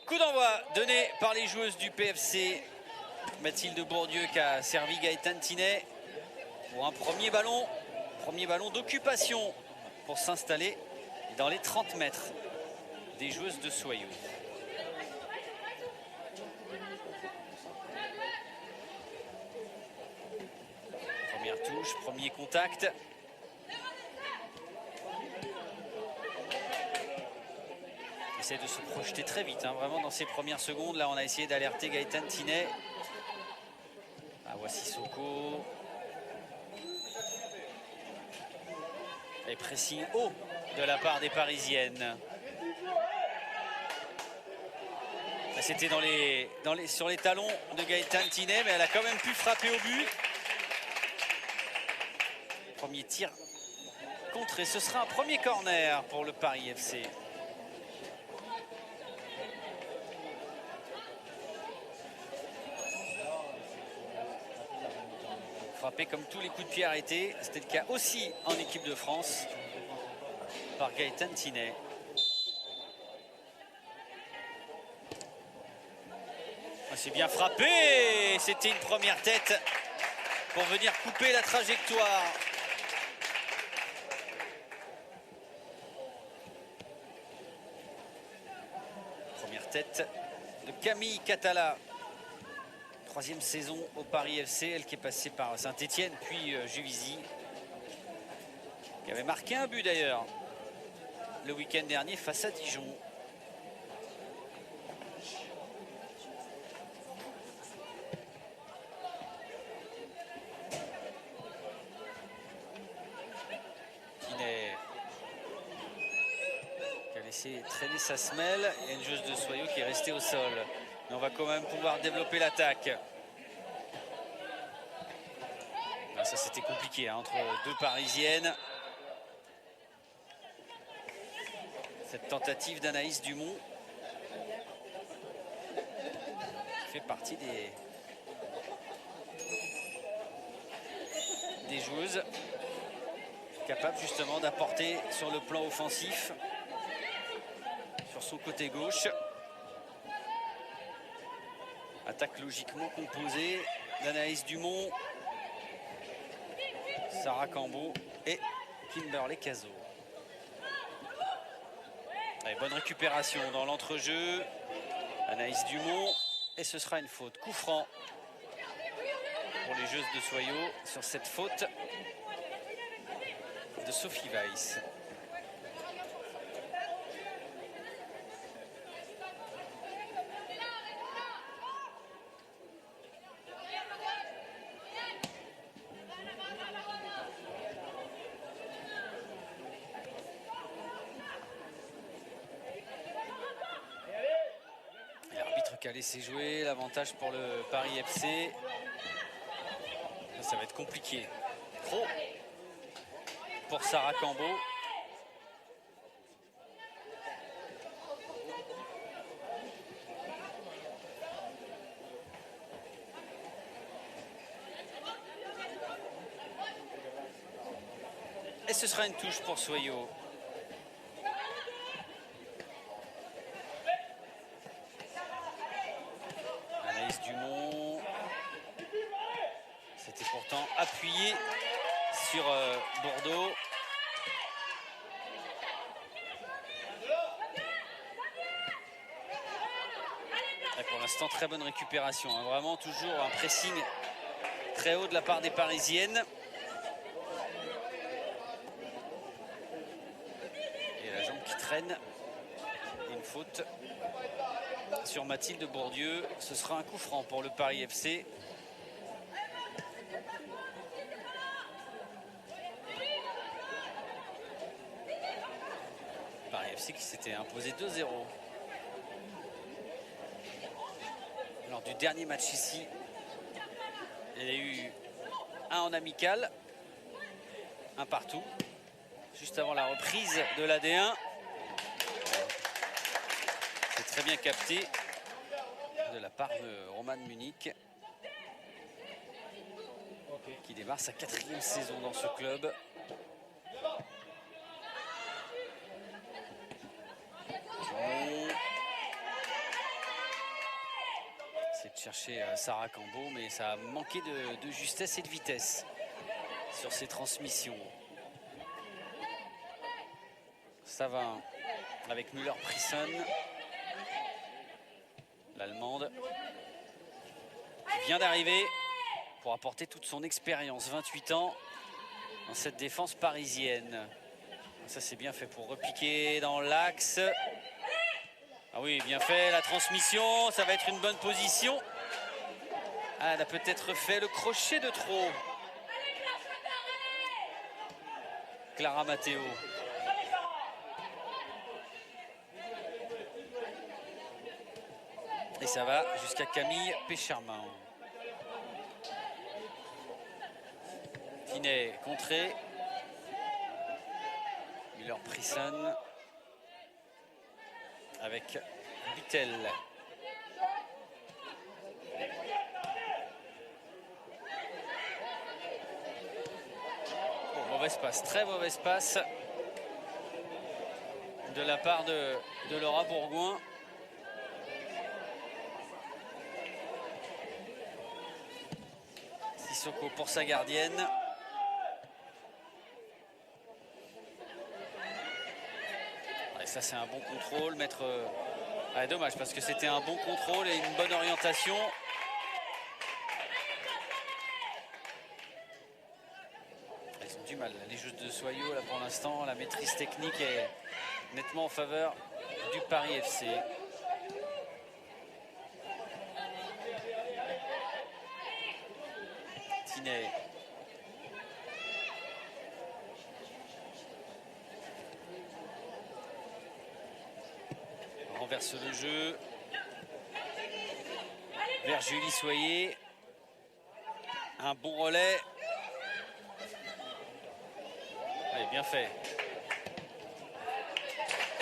Coup d'envoi donné par les joueuses du PFC. Mathilde Bourdieu qui a servi Gaëtane Tinet pour un premier ballon d'occupation pour s'installer dans les 30 mètres des joueuses de Soyaux. Première touche, premier contact. Essaie de se projeter très vite, hein, vraiment dans ces premières secondes. Là, on a essayé d'alerter Gaëtane Tinet. Ah, voici Soko. Et pressing haut de la part des Parisiennes. C'était sur les talons de Gaëtane Tinet, mais elle a quand même pu frapper au but. Premier tir contré, ce sera un premier corner pour le Paris FC. Frappé comme tous les coups de pied arrêtés, c'était le cas aussi en équipe de France par Gaëtane Tinet. C'est bien frappé, c'était une première tête pour venir couper la trajectoire. Première tête de Camille Catala. Troisième saison au Paris FC, elle qui est passée par Saint-Etienne puis Juvisy, qui avait marqué un but d'ailleurs le week-end dernier face à Dijon. Tinet qui a laissé traîner sa semelle. Il y a une joueuse de Soyaux qui est restée au sol. Mais on va quand même pouvoir développer l'attaque. Ça, c'était compliqué hein, entre deux Parisiennes. Cette tentative d'Anaïs Dumont fait partie des joueuses capables justement d'apporter sur le plan offensif, sur son côté gauche. Attaque logiquement composée d'Anaïs Dumont, Sarah Cambeau et Kimberley Cazot. Allez, bonne récupération dans l'entrejeu. Anaïs Dumont. Et ce sera une faute. Coup franc pour les joueuses de Soyaux sur cette faute de Sophie Weiss. Qui a laissé jouer, l'avantage pour le Paris FC. Ça va être compliqué. Trop pour Sarah Cambeau. Et ce sera une touche pour Soyaux. Dumont, c'était pourtant appuyé sur Bordeaux. Et pour l'instant, très bonne récupération, hein. Vraiment toujours un pressing très haut de la part des Parisiennes. Et la jambe qui traîne, une faute sur Mathilde Bourdieu. Ce sera un coup franc pour le Paris FC. Paris FC qui s'était imposé 2-0 lors du dernier match ici. Il y a eu un en amical, un partout. juste avant la reprise de la D1. C'est très bien capté de la part de Roman Munich, qui démarre sa 4e saison dans ce club. C'est de chercher Sarah Cambo, mais ça a manqué de justesse et de vitesse sur ses transmissions. Ça va avec Müller-Prissen, l'Allemande, qui vient d'arriver pour apporter toute son expérience, 28 ans, dans cette défense parisienne. Ça, c'est bien fait pour repiquer dans l'axe. Ah oui, bien fait, la transmission, ça va être une bonne position. Ah, elle a peut-être fait le crochet de trop. Clara Matteo. Et ça va jusqu'à Camille Péchermain. Finet contré. Müller-Prissen avec Buttel. Oh, mauvaise passe, très mauvaise passe de la part de Laura Bourgoin. Sissoko pour sa gardienne. Et ça, c'est un bon contrôle. Ah, dommage, parce que c'était un bon contrôle et une bonne orientation. Ils ont du mal, les joueuses de Soyaux, là, pour l'instant. La maîtrise technique est nettement en faveur du Paris FC. Tinet. On renverse le jeu vers Julie Soyer. Un bon relais. Allez, bien fait.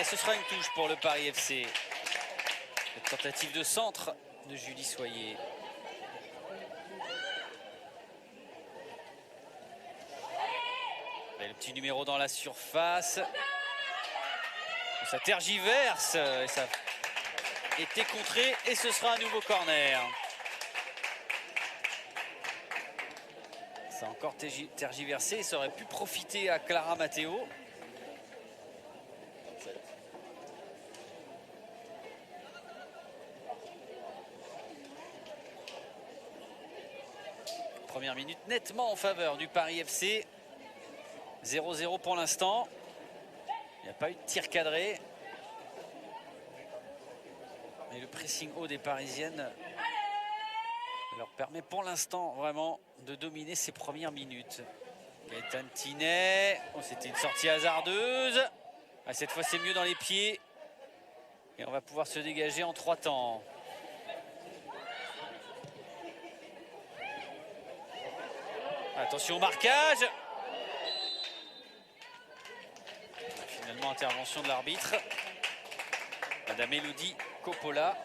Et ce sera une touche pour le Paris FC. Une tentative de centre de Julie Soyer. Et le petit numéro dans la surface. Ça tergiverse. Et ça a été contré. Et ce sera un nouveau corner. Ça a encore tergiversé. Ça aurait pu profiter à Clara Matteo. Première minute nettement en faveur du Paris FC. 0-0 pour l'instant. Il n'y a pas eu de tir cadré. Mais le pressing haut des Parisiennes leur permet pour l'instant vraiment de dominer ces premières minutes. Gaëtan Tinet. Oh, c'était une sortie hasardeuse. Ah, cette fois, c'est mieux dans les pieds. Et on va pouvoir se dégager en 3 temps. Attention au marquage. Finalement, intervention de l'arbitre. Madame Elodie Coppola.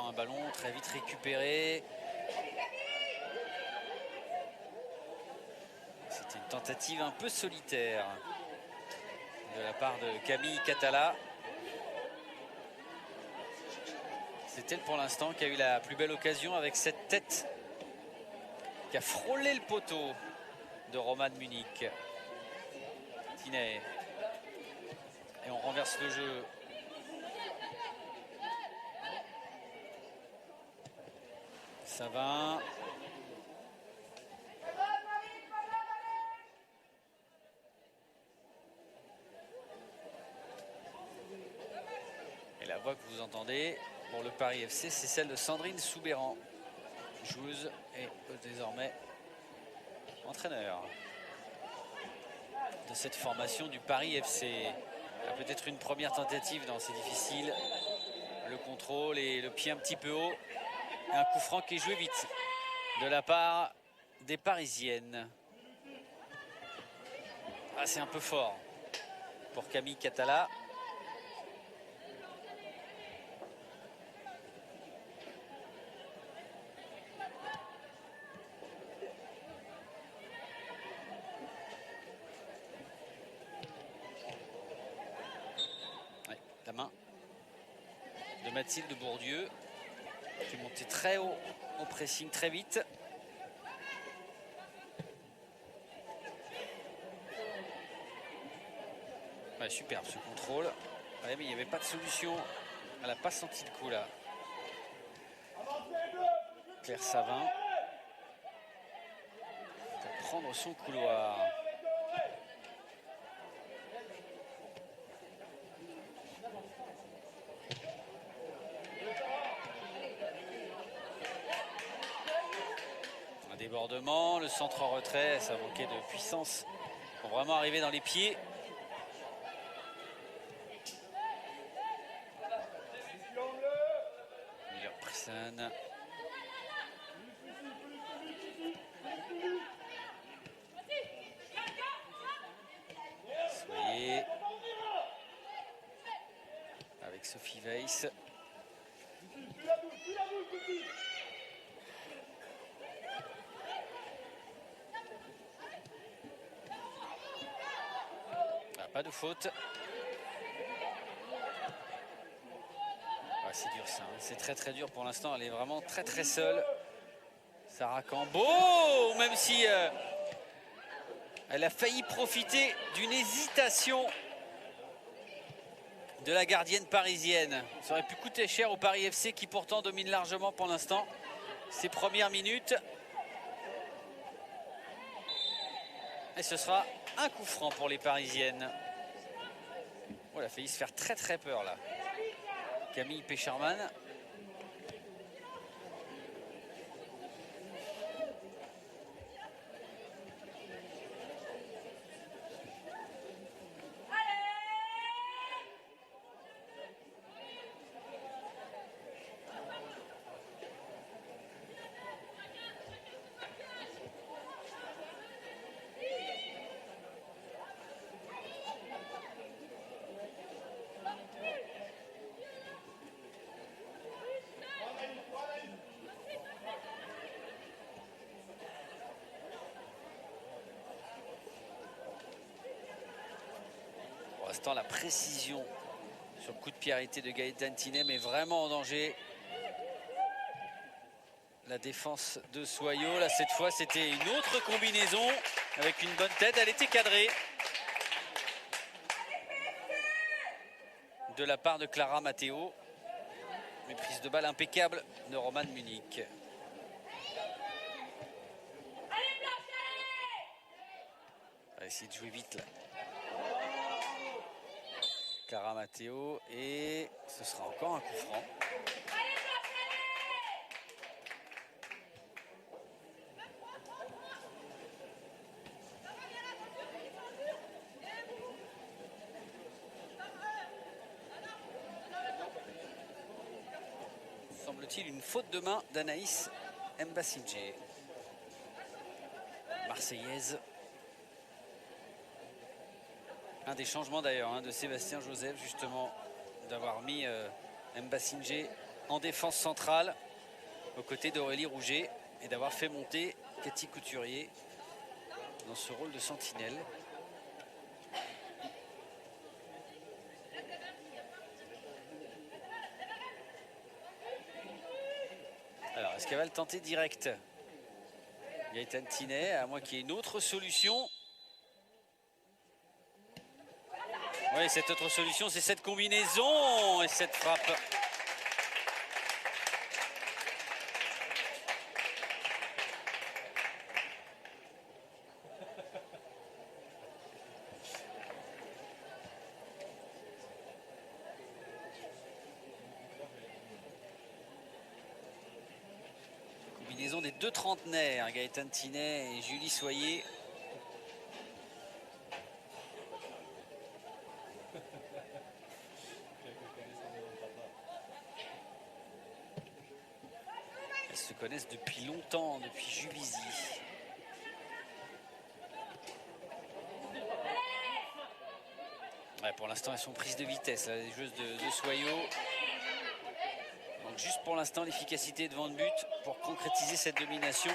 Un ballon très vite récupéré. C'était une tentative un peu solitaire de la part de Camille Catala. C'est elle pour l'instant qui a eu la plus belle occasion avec cette tête qui a frôlé le poteau de Roman Munich. Tinet. Et on renverse le jeu. Ça va. Et la voix que vous entendez pour le Paris FC, c'est celle de Sandrine Soubéran, joueuse et désormais entraîneur de cette formation du Paris FC. Peut-être une première tentative, non, c'est difficile. Le contrôle et le pied un petit peu haut. Et un coup franc qui est joué vite de la part des Parisiennes. Ah, c'est un peu fort pour Camille Catala. Ouais, la main de Mathilde Bourdieu qui est montée très haut au pressing très vite. Ouais, superbe ce contrôle. Ouais, mais il n'y avait pas de solution. Elle n'a pas senti le coup là. Claire Savin pour prendre son couloir. Un débordement, le centre en retrait, ça manquait de puissance pour vraiment arriver dans les pieds. Miller-Prissen. Soyer. Avec Sophie Weiss. Pas de faute. Ah, c'est dur ça, hein. C'est très très dur pour l'instant. Elle est vraiment très très seule. Sarah Cambo, même si elle a failli profiter d'une hésitation de la gardienne parisienne. Ça aurait pu coûter cher au Paris FC qui pourtant domine largement pour l'instant ses premières minutes. Et ce sera un coup franc pour les Parisiennes. Oh, elle a failli se faire très très peur là. Camille Pécharman. La précision sur le coup de pied arrêté de Gaëtan Tinem est vraiment en danger. La défense de Soyot, là cette fois c'était une autre combinaison avec une bonne tête, elle était cadrée de la part de Clara Matteo. Une prise de balle impeccable de Romane Munich. On va essayer de jouer vite là. Clara Matteo et ce sera encore un coup franc. Semble-t-il une faute de main d'Anaïs Mbassingé, marseillaise. Un des changements d'ailleurs de Sébastien Joseph, justement, d'avoir mis Mbassingé en défense centrale aux côtés d'Aurélie Rouget et d'avoir fait monter Cathy Couturier dans ce rôle de sentinelle. Alors, est-ce qu'elle va le tenter direct? Gaëtan Tinet, à moins qu'il y ait une autre solution. Oui, cette autre solution, c'est cette combinaison et cette frappe. combinaison des deux trentenaires, Gaëtan Tinet et Julie Soyer. Elles se connaissent depuis longtemps, depuis Juvisy. Ouais, pour l'instant, elles sont prises de vitesse, là, les joueuses de Soyaux. Donc juste pour l'instant, l'efficacité devant le but pour concrétiser cette domination.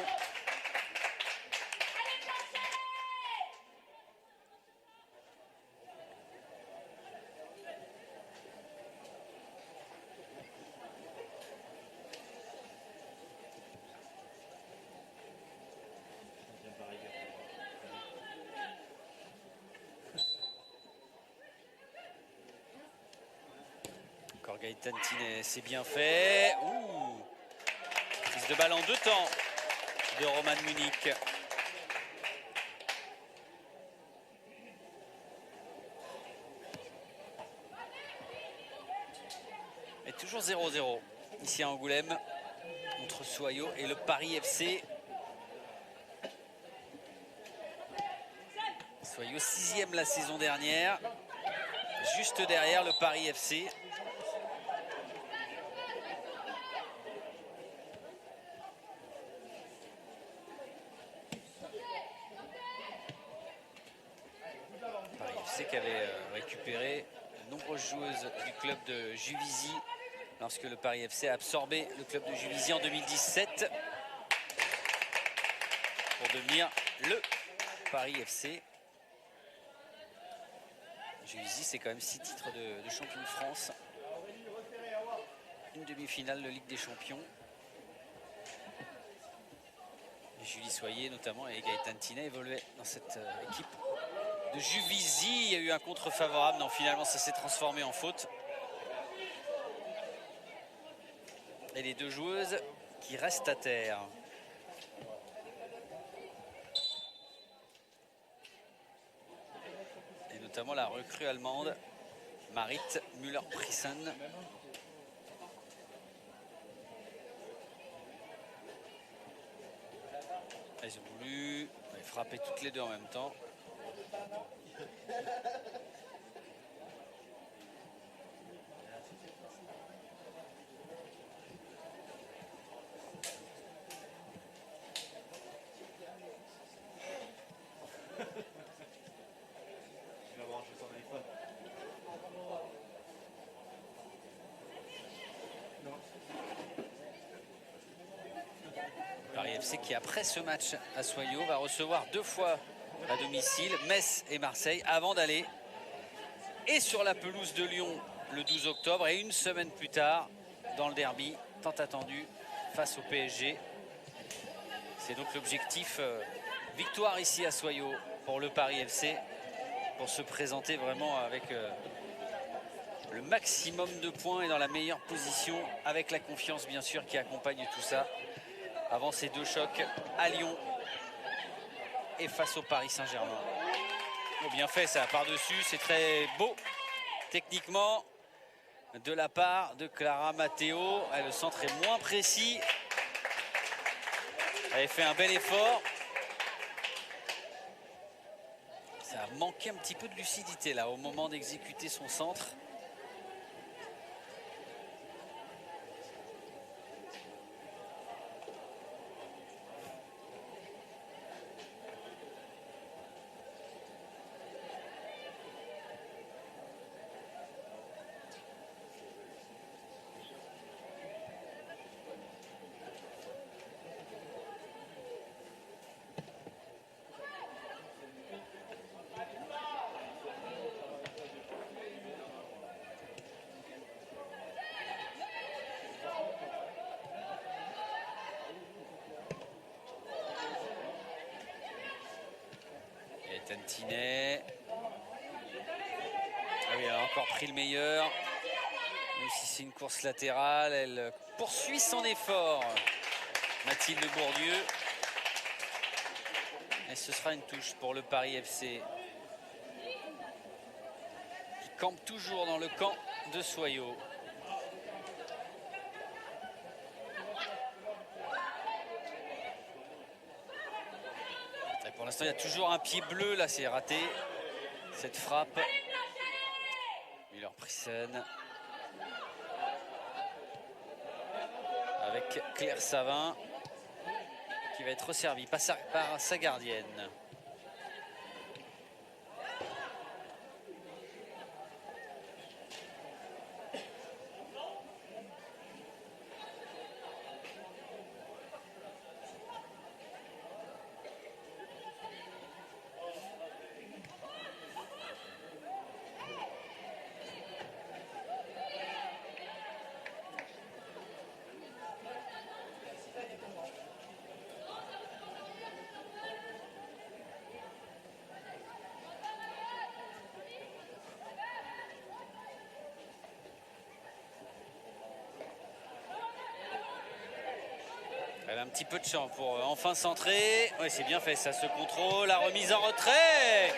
Gaëtan Tinet, c'est bien fait. Ouh, prise de balle en deux temps de Roman Munich. Et toujours 0-0 ici à Angoulême entre Soyaux et le Paris FC. Soyaux 6e la saison dernière, juste derrière le Paris FC. Qui avait récupéré de nombreuses joueuses du club de Juvisy lorsque le Paris FC a absorbé le club de Juvisy en 2017 pour devenir le Paris FC. Juvisy, c'est quand même 6 titres de champion de France, une demi-finale de Ligue des Champions. Et Julie Soyer notamment et Gaëtan Tinet évoluaient dans cette équipe de Juvisy. Il y a eu un contre favorable. Non, finalement, ça s'est transformé en faute. Et les deux joueuses qui restent à terre. Et notamment la recrue allemande, Marit Müller-Priesen. Elles ont voulu frapper toutes les deux en même temps. Paris FC qui, après ce match à Soyaux, va recevoir 2 fois à domicile Metz et Marseille avant d'aller et sur la pelouse de Lyon le 12 octobre et une semaine plus tard dans le derby tant attendu face au PSG. C'est donc l'objectif, victoire ici à Soyaux pour le Paris FC, pour se présenter vraiment avec le maximum de points et dans la meilleure position, avec la confiance bien sûr qui accompagne tout ça, avant ces 2 chocs à Lyon et face au Paris Saint-Germain. Oh, bien fait ça, par-dessus, c'est très beau techniquement de la part de Clara Matteo. Le centre est moins précis. Elle avait fait un bel effort. Ça a manqué un petit peu de lucidité là au moment d'exécuter son centre. Tinet. Ah oui, elle a encore pris le meilleur. Même si c'est une course latérale, elle poursuit son effort. Mathilde Bourdieu. Et ce sera une touche pour le Paris FC. Qui campe toujours dans le camp de Soyaux. Pour l'instant, il y a toujours un pied bleu. Là, c'est raté. Cette frappe. Müller-Priesen. Avec Claire Savin. Qui va être resservie par sa gardienne. Elle a un petit peu de champ pour enfin centrer. Oui, c'est bien fait, ça se contrôle. La remise en retrait.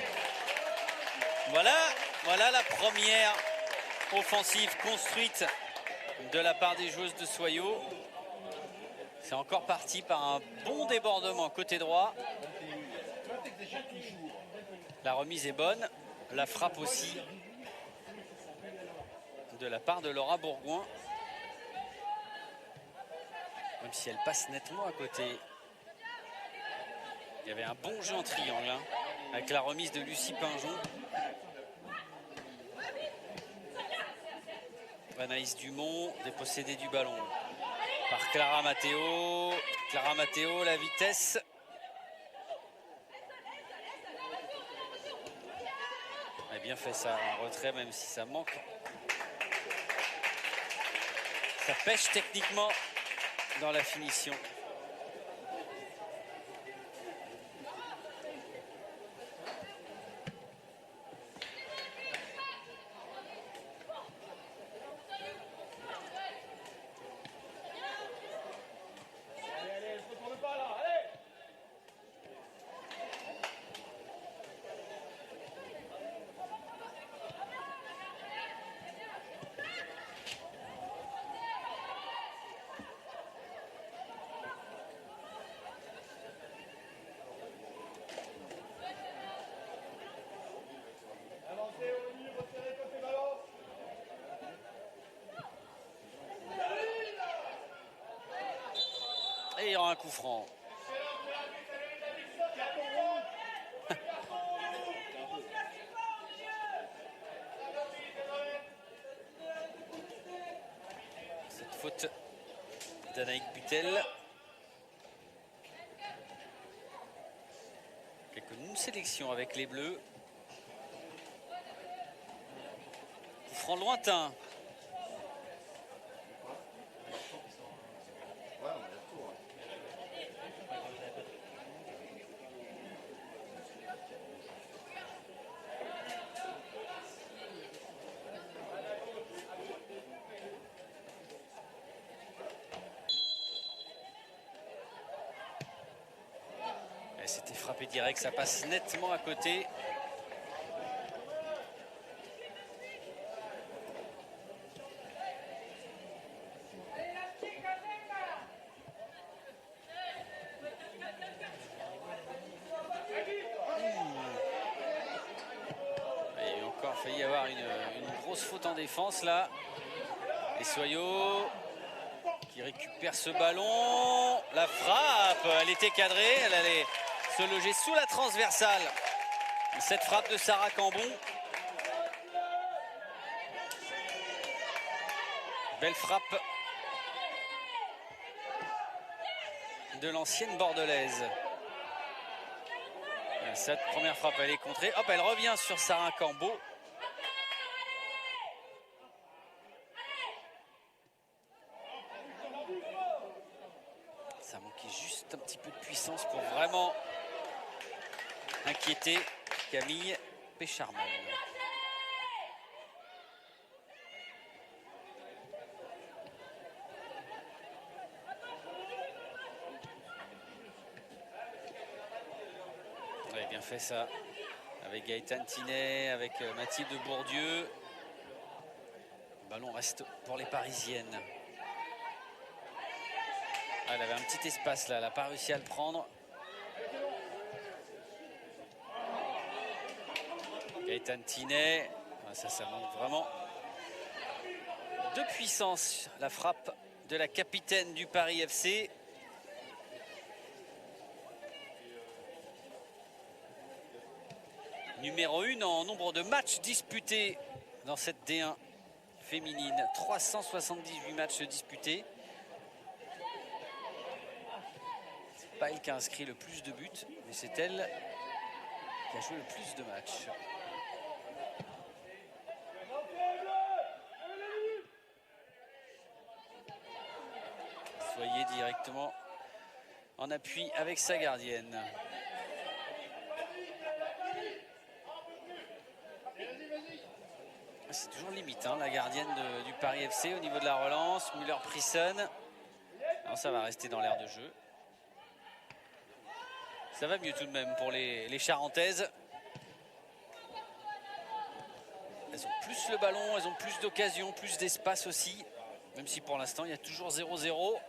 Voilà la première offensive construite de la part des joueuses de Soyaux. C'est encore parti par un bon débordement côté droit. La remise est bonne. La frappe aussi de la part de Laura Bourgoin. Même si elle passe nettement à côté. Il y avait un bon jeu en triangle hein, avec la remise de Lucie Pinjon. Anaïs Dumont, dépossédée du ballon par Clara Matteo. Clara Matteo, la vitesse. Elle a bien fait ça, un retrait même si ça manque. Ça pêche techniquement dans la finition. Et il y aura un coup franc. Cette faute d'Anaïk Butel. Quelques sélections avec les Bleus. Coup franc lointain. C'était frappé direct, ça passe nettement à côté. Il y a encore failli y avoir une grosse faute en défense là. Et Soyaux qui récupère ce ballon. La frappe, elle était cadrée, elle allait se loger sous la transversale. Cette frappe de Sarah Cambon. Belle frappe de l'ancienne bordelaise. Cette première frappe, elle est contrée. Hop, elle revient sur Sarah Cambo. Ça manquait juste un petit peu de puissance pour vraiment inquiéter Camille Pécharman. Elle a bien fait ça avec Gaëtane Tinet, avec Mathilde Bourdieu. Le ballon reste pour les Parisiennes. Elle avait un petit espace là, elle n'a pas réussi à le prendre. Gaëtan Tinet, ça montre vraiment de puissance. La frappe de la capitaine du Paris FC. Numéro 1 en nombre de matchs disputés dans cette D1 féminine. 378 matchs disputés. C'est pas elle qui a inscrit le plus de buts, mais c'est elle qui a joué le plus de matchs. Soyez directement en appui avec sa gardienne. C'est toujours limite, hein, la gardienne du Paris FC au niveau de la relance. Müller-Prissen. Non, ça va rester dans l'air de jeu. Ça va mieux tout de même pour les Charentaises. Elles ont plus le ballon, elles ont plus d'occasions, plus d'espace aussi. Même si pour l'instant, il y a toujours 0-0.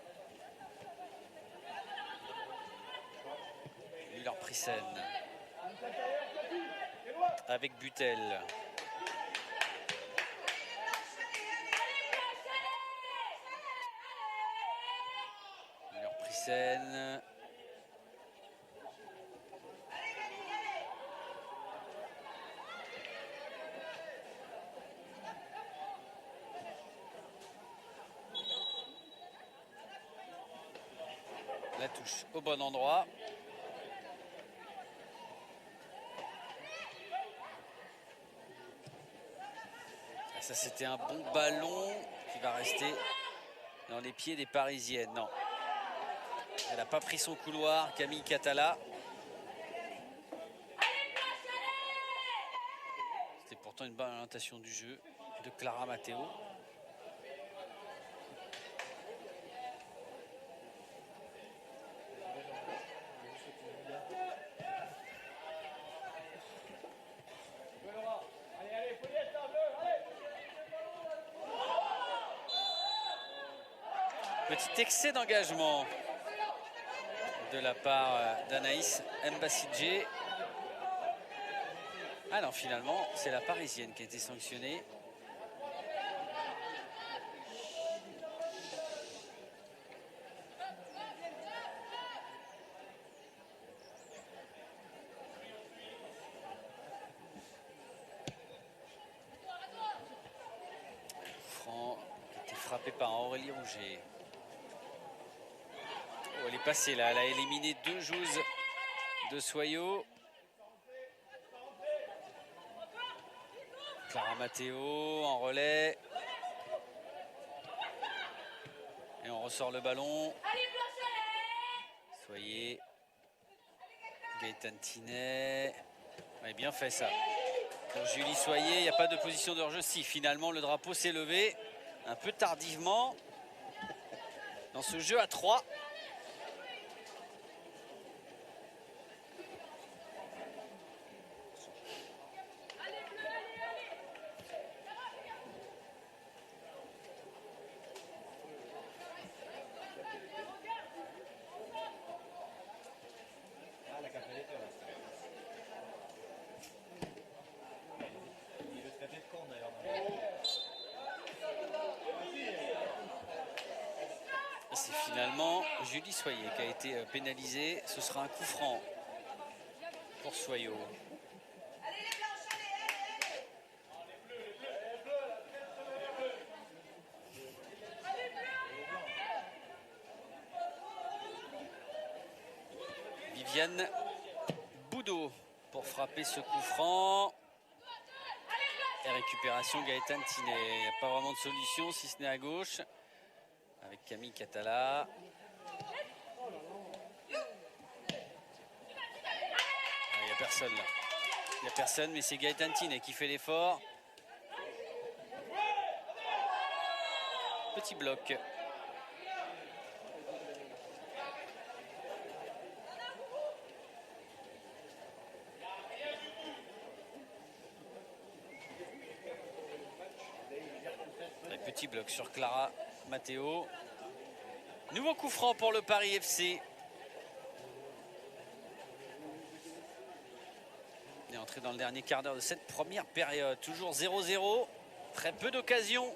Müller-Prissen. Avec Butel. Müller-Prissen. La touche au bon endroit. Ça, c'était un bon ballon qui va rester dans les pieds des Parisiennes. Non. Elle n'a pas pris son couloir, Camille Catala. C'était pourtant une bonne orientation du jeu de Clara Matteo. Petit excès d'engagement de la part d'Anaïs Mbassidje. Ah non, finalement, c'est la Parisienne qui a été sanctionnée. Franc qui a été frappé par Aurélie Rouget. Oh, elle est passée là, elle a éliminé 2 joueuses de Soyaux. Clara Matteo en relais. Et on ressort le ballon. Soyez. Gaëtan Tinet. Ouais, bien fait ça. Pour Julie Soyez, il n'y a pas de position de hors-jeu. Si, finalement, le drapeau s'est levé un peu tardivement dans ce jeu à 3. C'est finalement Julie Soyez qui a été pénalisée. Ce sera un coup franc pour Soyaux. Viviane Boudot pour frapper ce coup franc. Et récupération Gaëtan Tinet. Il n'y a pas vraiment de solution si ce n'est à gauche. Avec Camille Catala. Il n'y a personne là. Il n'y a personne, mais c'est Gaëtan Tinet qui fait l'effort. Petit bloc. Petit bloc sur Clara Matteo. Nouveau coup franc pour le Paris FC. On est en train entrer dans le dernier quart d'heure de cette première période. Toujours 0-0, très peu d'occasions.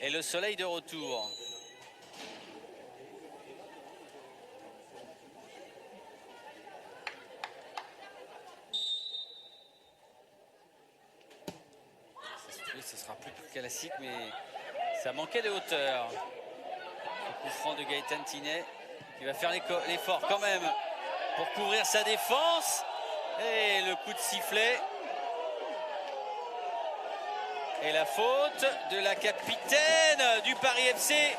Et le soleil de retour. Ce sera plus classique, mais ça manquait de hauteur. Le coup franc de Gaëtan Tinet qui va faire l'effort quand même pour couvrir sa défense. Et le coup de sifflet. Et la faute de la capitaine du Paris FC,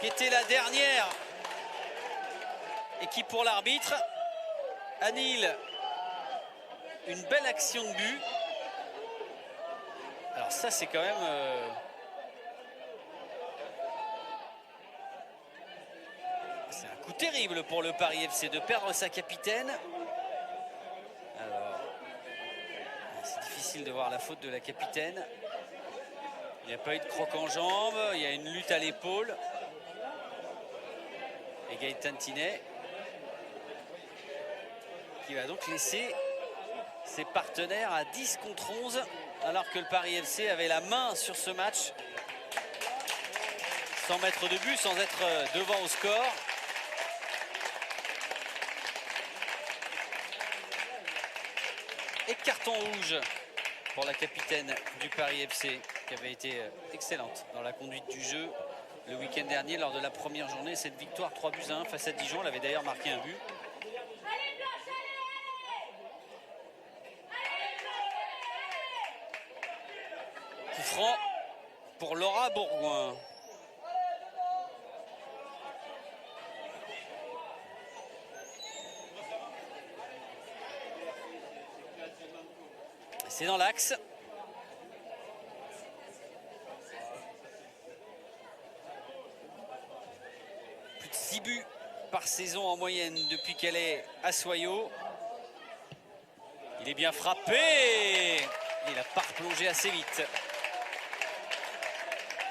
qui était la dernière et qui, pour l'arbitre, annule une belle action de but. Alors ça, c'est quand même... c'est un coup terrible pour le Paris FC de perdre sa capitaine. Alors, c'est difficile de voir la faute de la capitaine. Il n'y a pas eu de croc en jambe, il y a une lutte à l'épaule. Et Gaëtan Tinet qui va donc laisser ses partenaires à 10 contre 11, alors que le Paris FC avait la main sur ce match, sans mettre de but, sans être devant au score. Et carton rouge pour la capitaine du Paris FC, qui avait été excellente dans la conduite du jeu le week-end dernier lors de la première journée. Cette victoire 3-1 face à Dijon, elle avait d'ailleurs marqué un but. Coup franc pour Laura Bourgoin. C'est dans l'axe. Plus de 6 buts par saison en moyenne depuis qu'elle est à Soyaux. Il est bien frappé. Il n'a pas replongé assez vite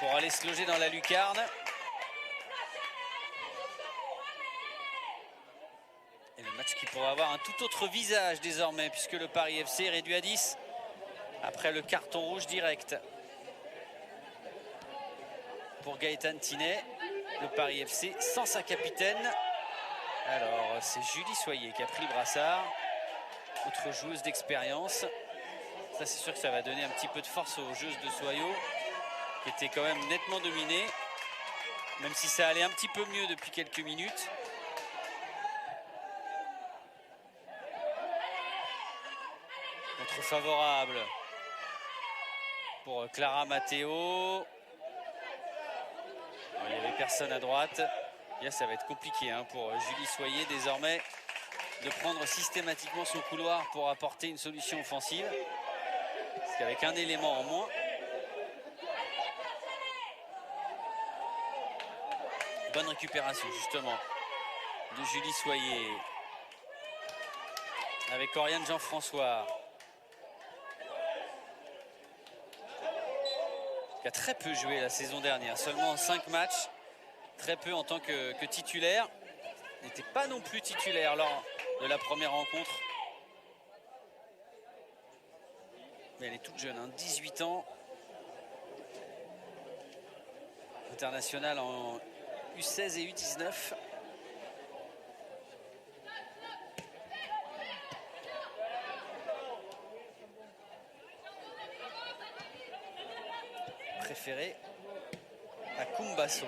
pour aller se loger dans la lucarne. Et le match qui pourrait avoir un tout autre visage désormais, puisque le Paris FC est réduit à 10 après le carton rouge direct pour Gaëtan Tinet. Le Paris FC sans sa capitaine. Alors c'est Julie Soyer qui a pris le brassard, autre joueuse d'expérience. Ça, c'est sûr que ça va donner un petit peu de force aux joueuses de Soyaux, qui étaient quand même nettement dominées, même si ça allait un petit peu mieux depuis quelques minutes. Contre favorable pour Clara Matteo. Il n'y avait personne à droite. Là, ça va être compliqué pour Julie Soyer désormais de prendre systématiquement son couloir pour apporter une solution offensive. Parce qu'avec un élément en moins, bonne récupération justement de Julie Soyer avec Oriane Jean-François, qui a très peu joué la saison dernière, seulement 5 matchs, très peu en tant que titulaire. N'était pas non plus titulaire lors de la première rencontre. Mais elle est toute jeune, 18 ans. Internationale en U16 et U19. Préféré à Kumbasso.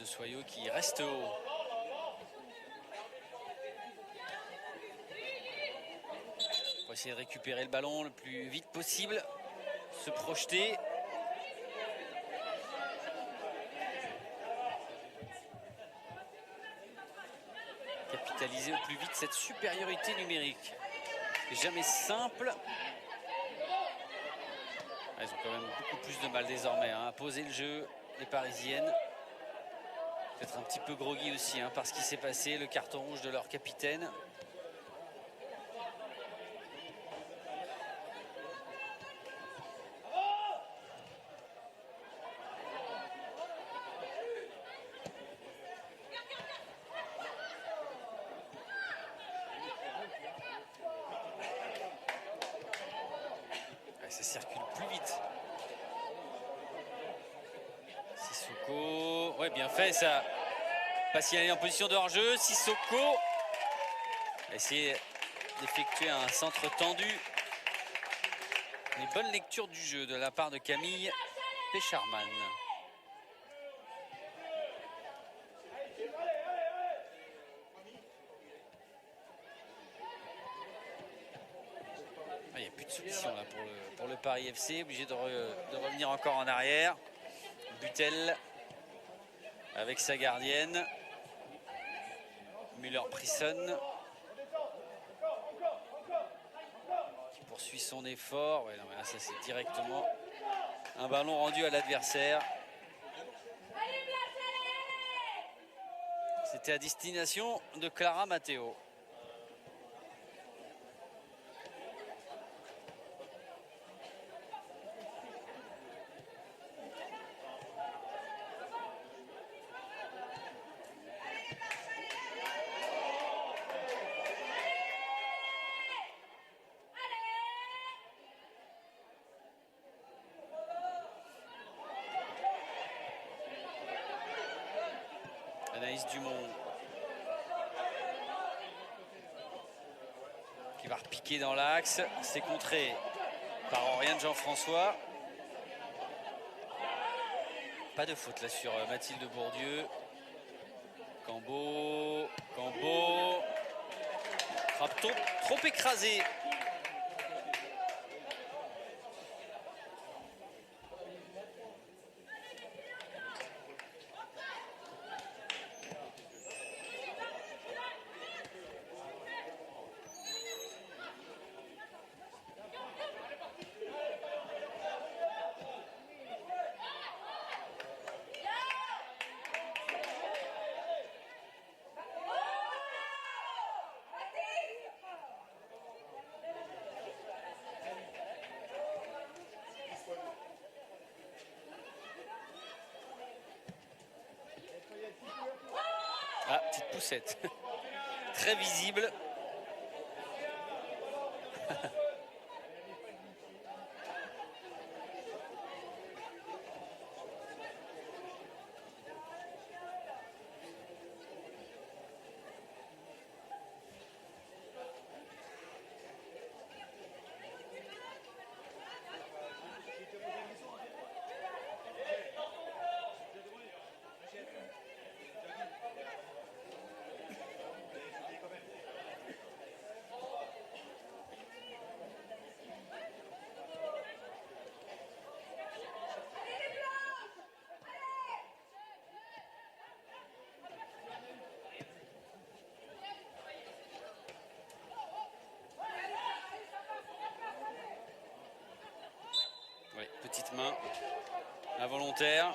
De Soyaux qui reste haut. Pour essayer de récupérer le ballon le plus vite possible, se projeter. capitaliser au plus vite cette supériorité numérique. C'est jamais simple. Elles ont quand même beaucoup plus de mal désormais à poser le jeu, les Parisiennes. Peut-être un petit peu groggy aussi par ce qui s'est passé, le carton rouge de leur capitaine. Ça circule plus vite. Sissoko, ouais, bien fait ça. Pas s'il est en position de hors-jeu. Sissoko a essayé d'effectuer un centre tendu. Une bonne lecture du jeu de la part de Camille Pécharman. Il n'y a plus de solution là pour le Paris FC, obligé de revenir encore en arrière. Butel avec sa gardienne. Müller-Prisson qui poursuit son effort. Ouais, non, mais là, ça c'est directement un ballon rendu à l'adversaire. C'était à destination de Clara Matteo. Anaïs Dumont qui va repiquer dans l'axe. C'est contré par Oriane Jean-François. Pas de faute là sur Mathilde Bourdieu. Cambo. Frappe trop écrasée. Ah, petite poussette. Très visible. Oui, petite main involontaire.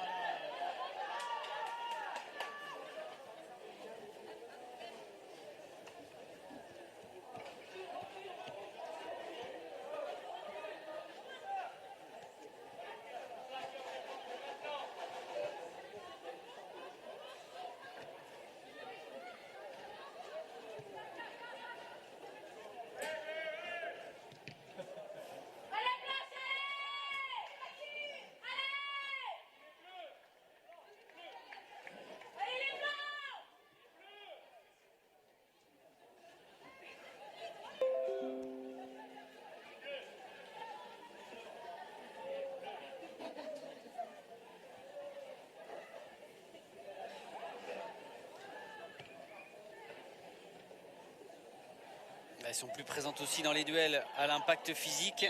Elles sont plus présentes aussi dans les duels à l'impact physique.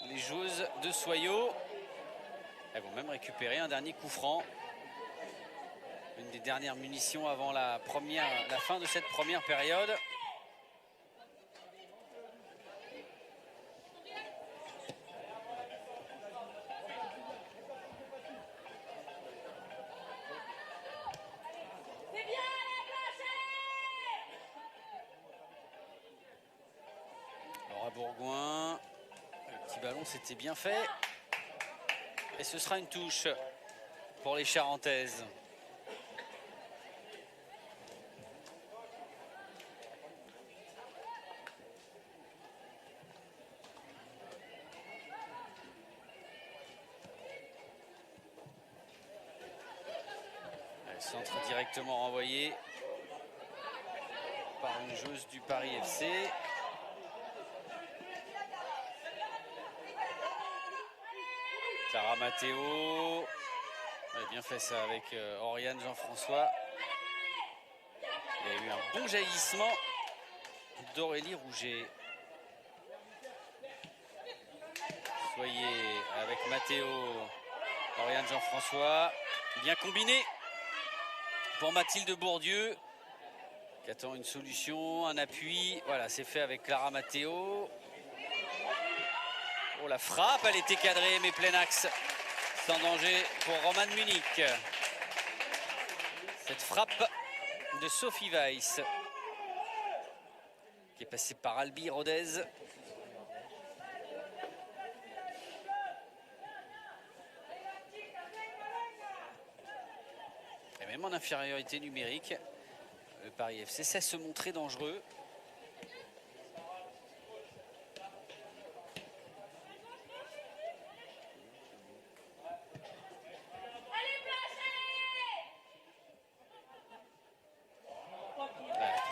Les joueuses de Soyaux. Elles vont même récupérer un dernier coup franc. Une des dernières munitions avant la fin de cette première période. Laura Bourgoin, le petit ballon, c'était bien fait. Et ce sera une touche pour les Charentaises. Centre directement renvoyé par une joueuse du Paris FC. Clara Matteo. Elle a bien fait ça avec Oriane Jean-François. Il y a eu un bon jaillissement d'Aurélie Rouget. Soyez avec Matteo, Oriane Jean-François. Bien combiné pour Mathilde Bourdieu qui attend une solution, un appui. Voilà, c'est fait avec Clara Matteo. Oh, la frappe, elle était cadrée, mais plein axe. Sans danger pour Romane Munich. Cette frappe de Sophie Weiss qui est passée par Albi Rodez. Et même en infériorité numérique, le Paris FC sait se montrer dangereux.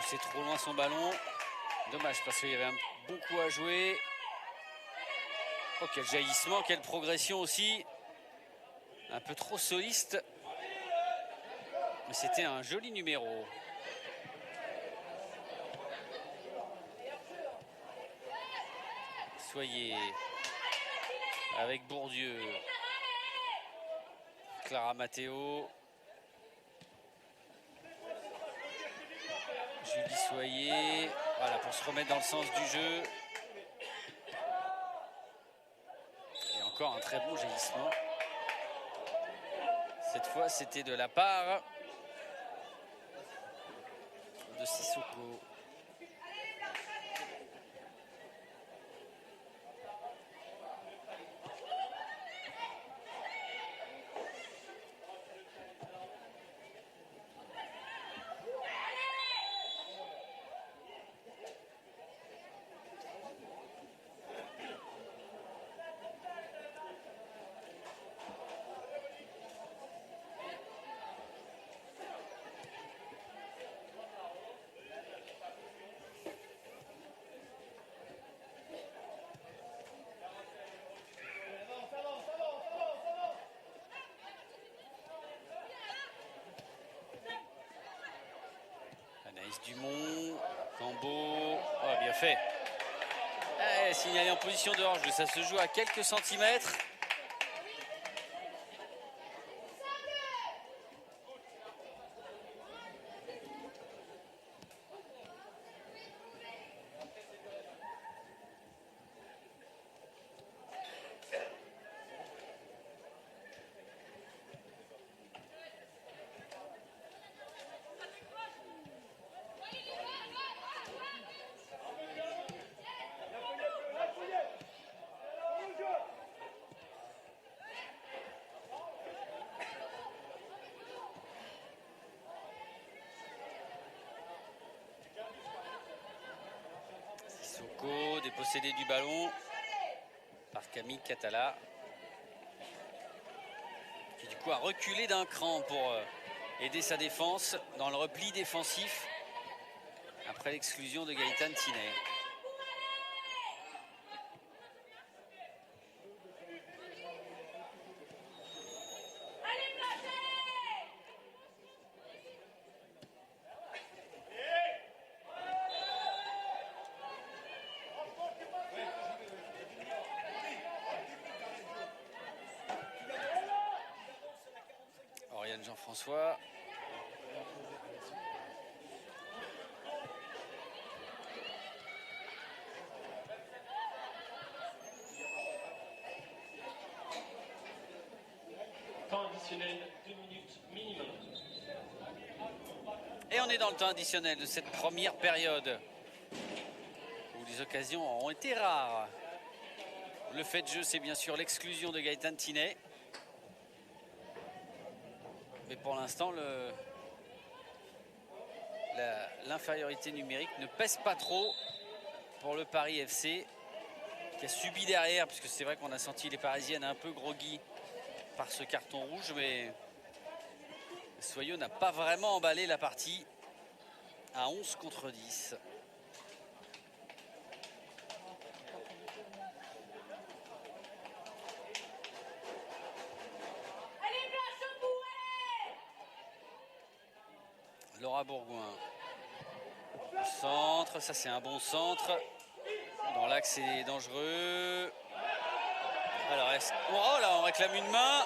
C'est trop loin son ballon. Dommage parce qu'il y avait un bon coup à jouer. Oh, quel jaillissement, quelle progression aussi. Un peu trop soliste. Mais c'était un joli numéro. Soyez avec Bourdieu. Clara Matteo. Julie Soyer, voilà, pour se remettre dans le sens du jeu. Et encore un très bon jaillissement. Cette fois, c'était de la part de Sissoko. Dumont, Cambo, oh, bien fait. Signalé en position de hors-jeu, ça se joue à quelques centimètres. Dépossédé du ballon par Camille Catala, qui du coup a reculé d'un cran pour aider sa défense dans le repli défensif après l'exclusion de Gaëtan Tinet. Jean-François, additionnel, 2 minutes minimum. Et on est dans le temps additionnel de cette première période où les occasions ont été rares. Le fait de jeu, c'est bien sûr l'exclusion de Gaëtan Tinet. Mais pour l'instant, l'infériorité numérique ne pèse pas trop pour le Paris FC qui a subi derrière, puisque c'est vrai qu'on a senti les Parisiennes un peu groggy par ce carton rouge, mais Soyaux n'a pas vraiment emballé la partie à 11 contre 10. Laura Bourgoin. Centre, ça c'est un bon centre. Dans l'axe c'est dangereux. Alors, oh là, on réclame une main.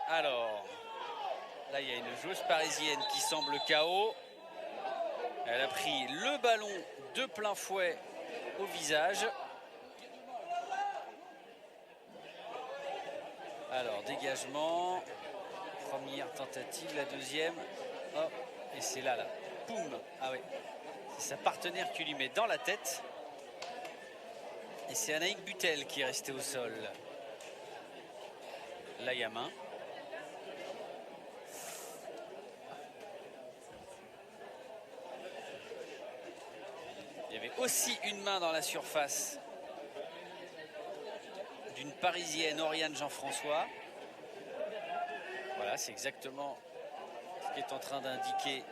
Alors, là il y a une joueuse parisienne qui semble KO. Elle a pris le ballon de plein fouet au visage. Alors, dégagement. Première tentative, la deuxième. Oh, et c'est là. Boum. Ah oui. C'est sa partenaire qui lui met dans la tête. Et c'est Anaïk Butel qui est restée au sol. Là, il y a main. Il y avait aussi une main dans la surface d'une Parisienne, Oriane Jean-François. Voilà, c'est exactement ce qu'est en train d'indiquer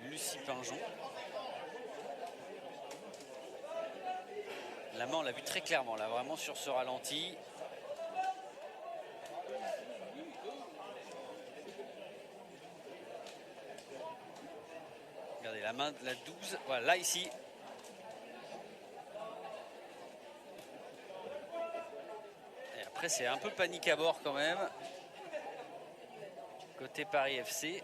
Lucie Pinjon. La main, on l'a vu très clairement, là, vraiment sur ce ralenti. Regardez, la main de la 12, voilà, là, ici. Et après, c'est un peu panique à bord quand même. Côté Paris FC.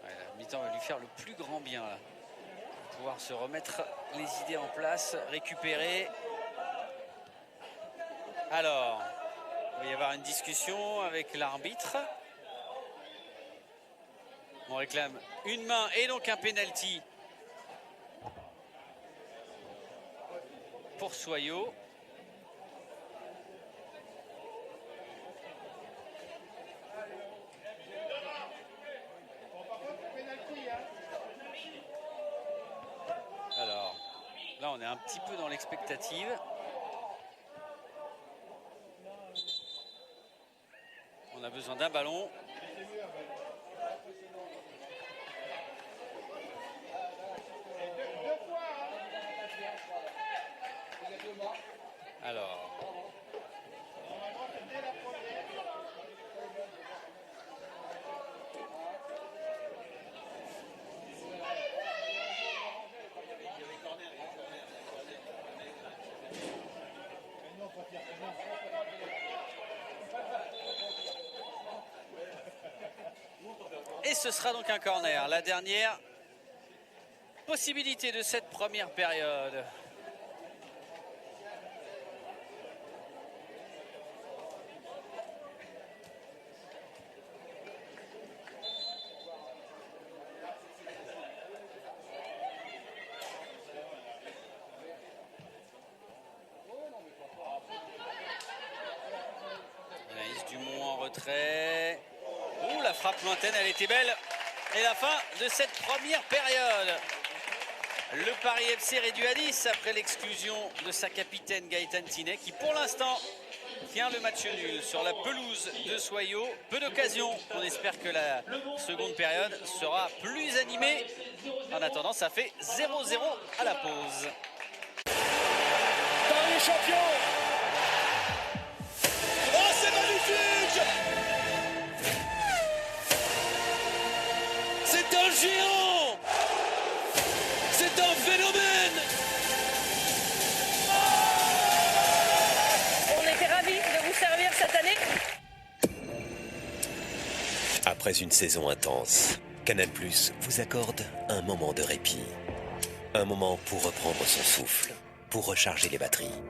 Ouais, la mi-temps va lui faire le plus grand bien là. Pouvoir se remettre les idées en place, récupérer. Alors, il va y avoir une discussion avec l'arbitre. On réclame une main et donc un penalty pour Soyaux. Alors, là on est un petit peu dans l'expectative. On a besoin d'un ballon. Alors. Et ce sera donc un corner, la dernière possibilité de cette première période. Anaïs Dumont en retrait. Ouh, la frappe lointaine, elle était belle. Et la fin de cette première période. Le Paris FC réduit à 10 après l'exclusion de sa capitaine Gaëtan Tinet qui pour l'instant tient le match nul sur la pelouse de Soyaux. Peu d'occasions. On espère que la seconde période sera plus animée. En attendant, ça fait 0-0 à la pause. Paris est champion. Oh, c'est magnifique. C'est un géant. C'est un phénomène. On était ravis de vous servir cette Après une saison intense, Canal+ vous accorde un moment de répit. Un moment pour reprendre son souffle, pour recharger les batteries,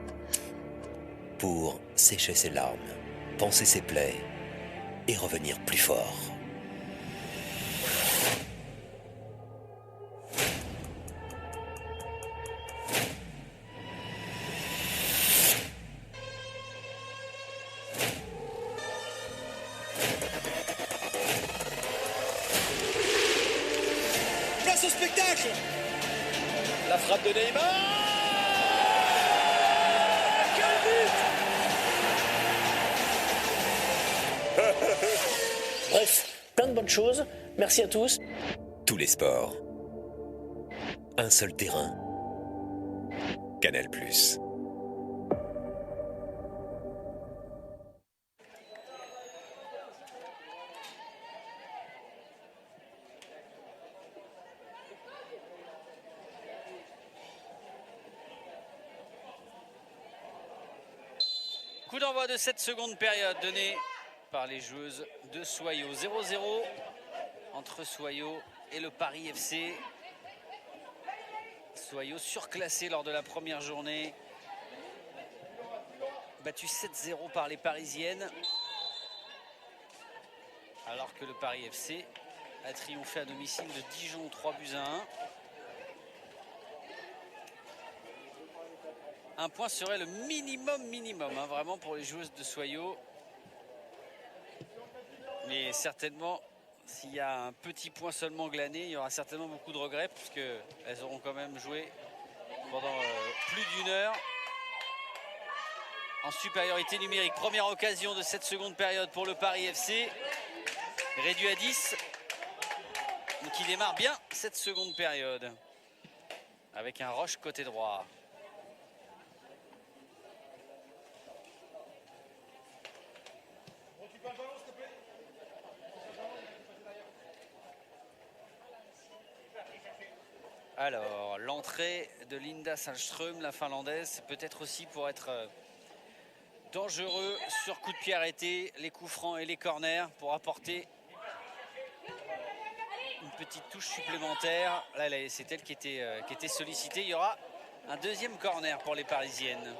pour sécher ses larmes, panser ses plaies et revenir plus fort. Place au spectacle. La frappe de Neymar. Quel but. Bref, plein de bonnes choses. Merci à tous. Tous les sports. Un seul terrain. Canal+. Coup d'envoi de cette seconde période donnée par les joueuses de Soyaux. 0-0 entre Soyaux et le Paris FC. Soyaux surclassé lors de la première journée. Battu 7-0 par les Parisiennes. Alors que le Paris FC a triomphé à domicile de Dijon 3-1. Un point serait le minimum, hein, vraiment pour les joueuses de Soyaux. Mais certainement, s'il y a un petit point seulement glané, il y aura certainement beaucoup de regrets puisqu'elles auront quand même joué pendant plus d'1 heure en supériorité numérique. Première occasion de cette seconde période pour le Paris FC, réduit à 10, mais qui démarre bien cette seconde période avec un Roche côté droit. Alors, l'entrée de Linda Sahlström, la Finlandaise, c'est peut-être aussi pour être dangereux sur coup de pied arrêté, les coups francs et les corners, pour apporter une petite touche supplémentaire. Là, c'est elle qui était sollicitée. Il y aura un deuxième corner pour les Parisiennes.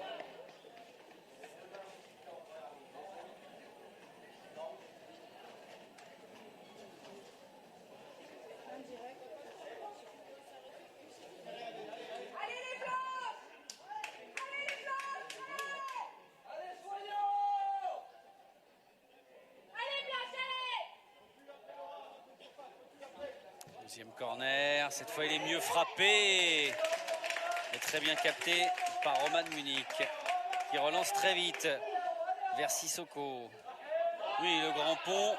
Deuxième corner, cette fois il est mieux frappé et très bien capté par Roman Munich qui relance très vite vers Sissoko. Oui, le grand pont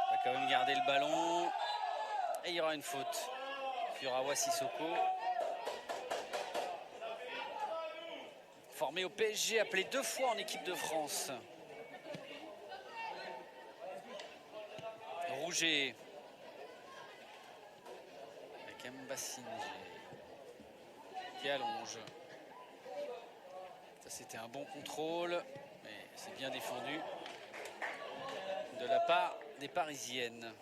va quand même garder le ballon et il y aura une faute. Furawa Sissoko, formé au PSG, appelé 2 fois en équipe de France. Rouget. Mbassine qui allonge. Ça, c'était un bon contrôle, mais c'est bien défendu de la part des Parisiennes.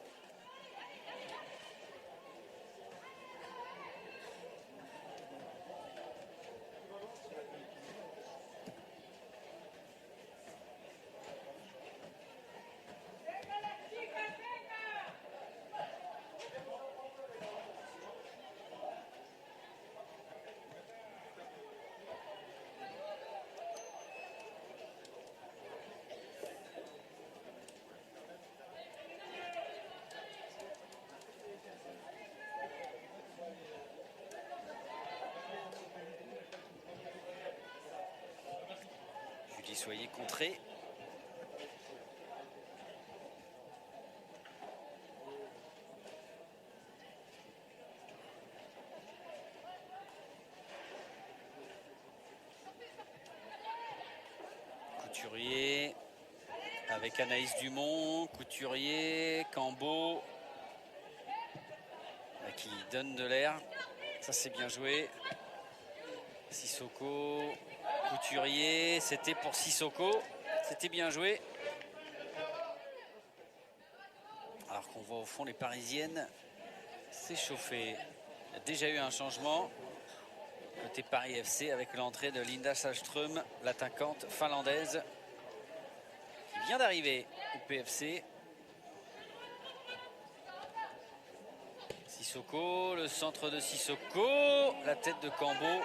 Soyez contré. Couturier avec Anaïs Dumont, Couturier, Cambo qui donne de l'air. Ça, c'est bien joué. Sissoko, Couturier, c'était pour Sissoko, c'était bien joué. voit au fond les Parisiennes s'échauffer. Il y a déjà eu un changement côté Paris FC avec l'entrée de Linda Sahlström, l'attaquante finlandaise qui vient d'arriver au PFC. Sissoko, le centre de Sissoko, la tête de Cambo.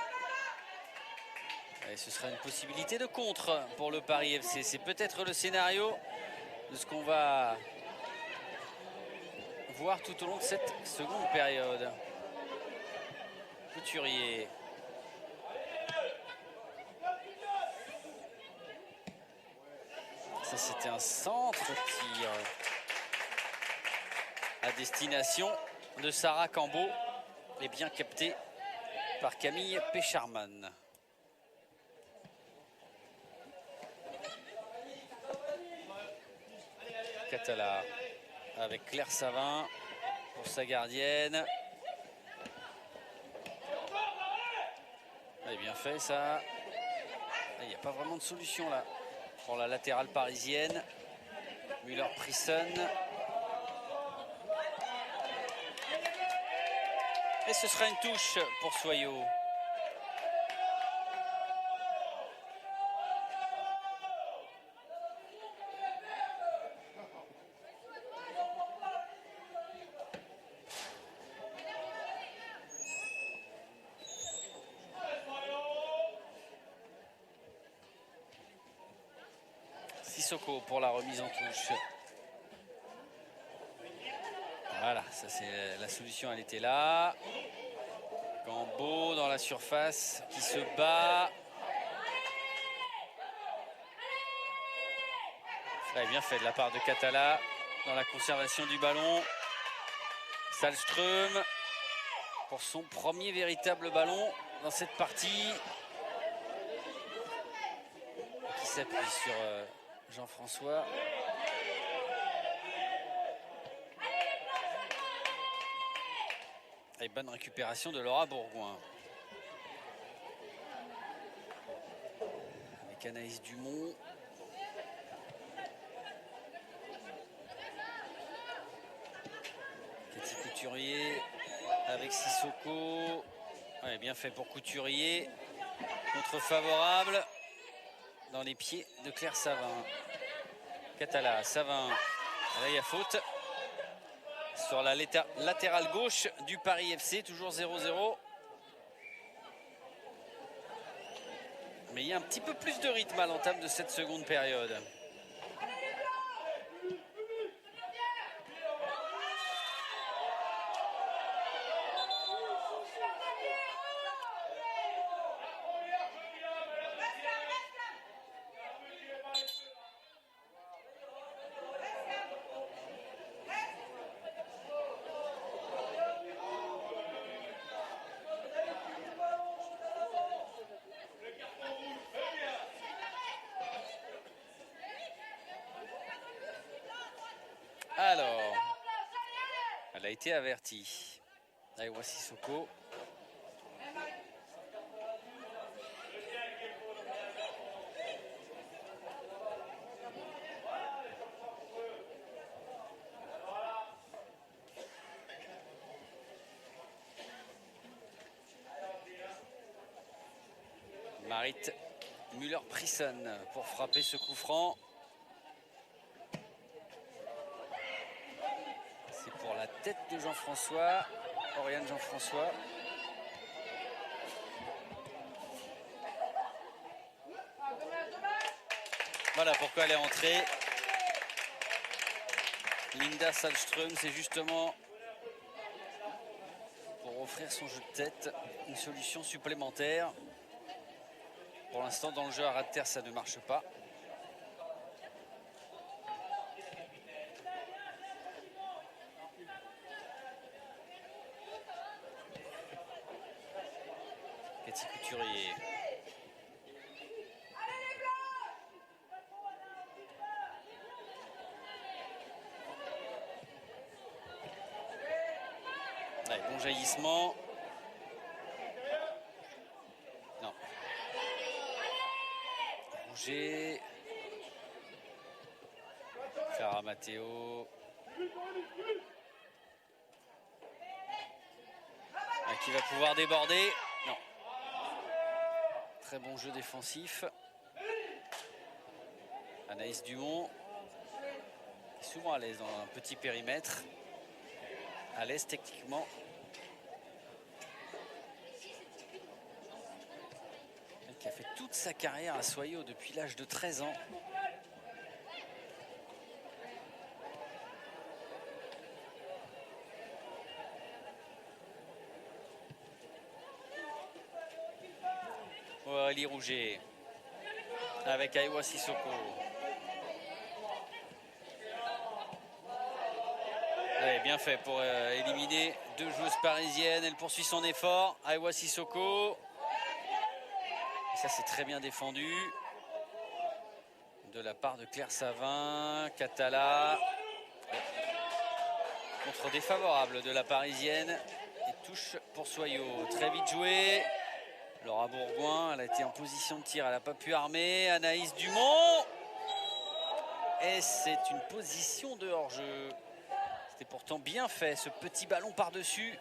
Et ce sera une possibilité de contre pour le Paris FC. C'est peut-être le scénario de ce qu'on va voir tout au long de cette seconde période. Couturier. Ça, c'était un centre-tir à destination de Sarah Cambo et bien capté par Camille Pécharman. Catala avec Claire Savin pour sa gardienne. Elle est bien fait ça. Il n'y a pas vraiment de solution là pour la latérale parisienne. Müller-Prissen. Et ce sera une touche pour Soyot. Sissoko pour la remise en touche. Voilà, ça c'est la solution, elle était là. Cambo dans la surface qui se bat. Ça est bien fait de la part de Catala dans la conservation du ballon. Sahlström pour son premier véritable ballon dans cette partie. Qui s'appuie sur Jean-François. Et bonne récupération de Laura Bourgoin. Avec Anaïs Dumont. Cathy Couturier avec Sissoko. Ouais, bien fait pour Couturier. Contre favorable dans les pieds de Claire Savin. Catala, Savin. Là, il y a faute. Sur la latérale gauche du Paris FC, toujours 0-0. Mais il y a un petit peu plus de rythme à l'entame de cette seconde période. Alors, elle a été avertie. Allez, voici Sissoko. Marit Müller-Prissen pour frapper ce coup franc. C'est pour la tête de Jean-François, Oriane Jean-François. Voilà pourquoi elle est entrée. Linda Sahlström, c'est justement pour offrir son jeu de tête une solution supplémentaire. Pour l'instant, dans le jeu à ras de terre, ça ne marche pas. Cathy Couturier. Allez, bon jaillissement. Non. Rouget. Clara Matteo. Qui va pouvoir déborder. Non. Très bon jeu défensif. Anaïs Dumont est souvent à l'aise dans un petit périmètre. À l'aise techniquement. Elle qui a fait toute sa carrière à Soyaux depuis l'âge de 13 ans. Aurélie Rouget avec Aïwa Sissoko. Ouais, bien fait pour éliminer deux joueuses parisiennes. Elle poursuit son effort. Aïwa Sissoko. Et ça, c'est très bien défendu de la part de Claire Savin. Catala. Contre défavorable de la parisienne. Et touche pour Soyaux. Très vite joué. Laura Bourgoin, elle a été en position de tir, elle n'a pas pu armer. Anaïs Dumont. Et c'est une position de hors-jeu. C'était pourtant bien fait, ce petit ballon par-dessus.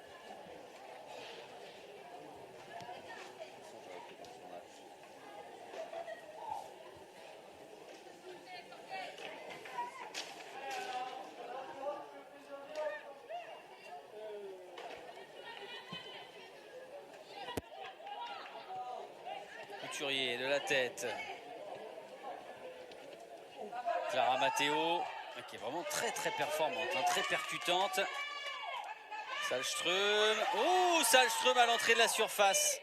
Couturier de la tête. Clara Matteo, qui est vraiment très performante, hein, très percutante. Sahlström. Oh, Sahlström à l'entrée de la surface.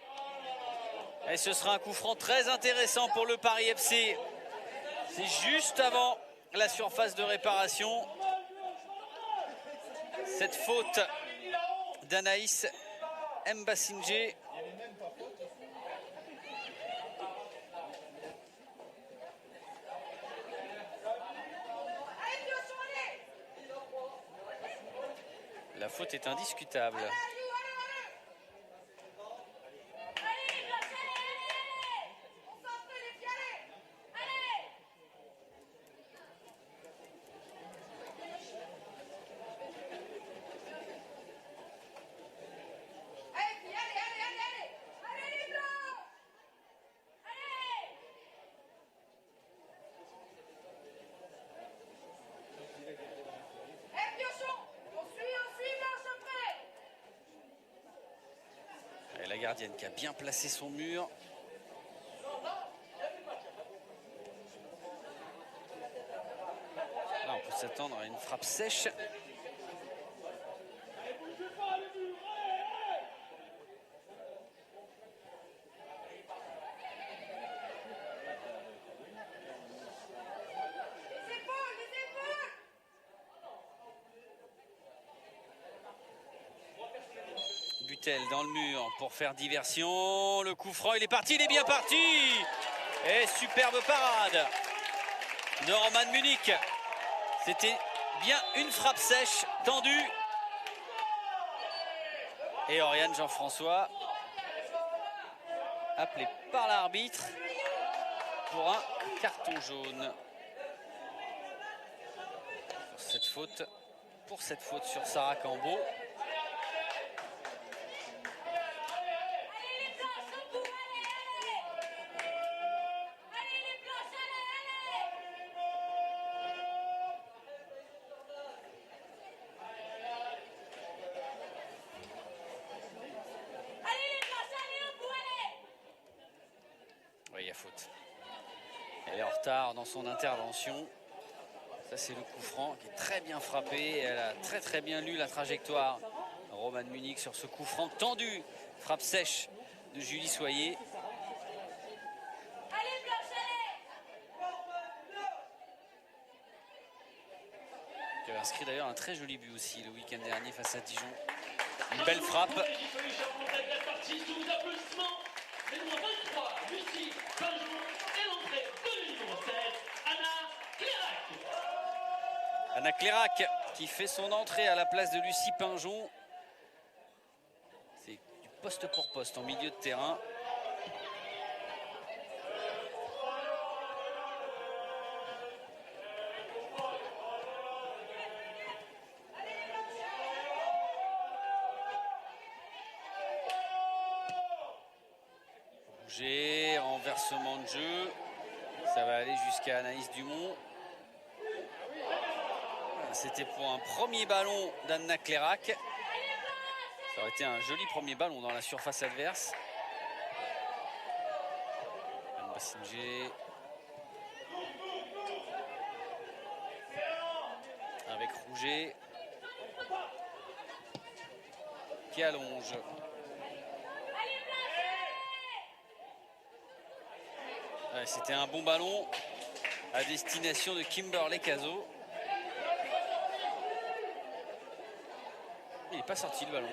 Et ce sera un coup franc très intéressant pour le Paris FC. C'est juste avant la surface de réparation. Cette faute d'Anaïs Mbassingé. La faute est indiscutable. La gardienne qui a bien placé son mur. Là, on peut s'attendre à une frappe sèche. Dans le mur pour faire diversion. Le coup franc, il est parti, il est bien parti. Et superbe parade de Roman Munich. C'était bien une frappe sèche, tendue. Et Oriane Jean-François, appelé par l'arbitre pour un carton jaune. Pour cette faute sur Sarah Cambo. Oui, il y a faute. Elle est en retard dans son intervention. Ça, c'est le coup franc qui est très bien frappé. Elle a très bien lu la trajectoire. Roman Munich sur ce coup franc tendu. Frappe sèche de Julie Soyer. Qui avait inscrit d'ailleurs un très joli but aussi le week-end dernier face à Dijon. Une belle frappe. Anna Clérac qui fait son entrée à la place de Lucie Pinjon. C'est du poste pour poste en milieu de terrain. Rouget, renversement de jeu. Ça va aller jusqu'à Anaïs Dumont. C'était pour un premier ballon d'Anna Clérac. Ça aurait été un joli premier ballon dans la surface adverse. Anne Bassinger. Avec Rouget. Qui allonge. Ouais, c'était un bon ballon à destination de Kimberley Cazo. Il n'est pas sorti le ballon.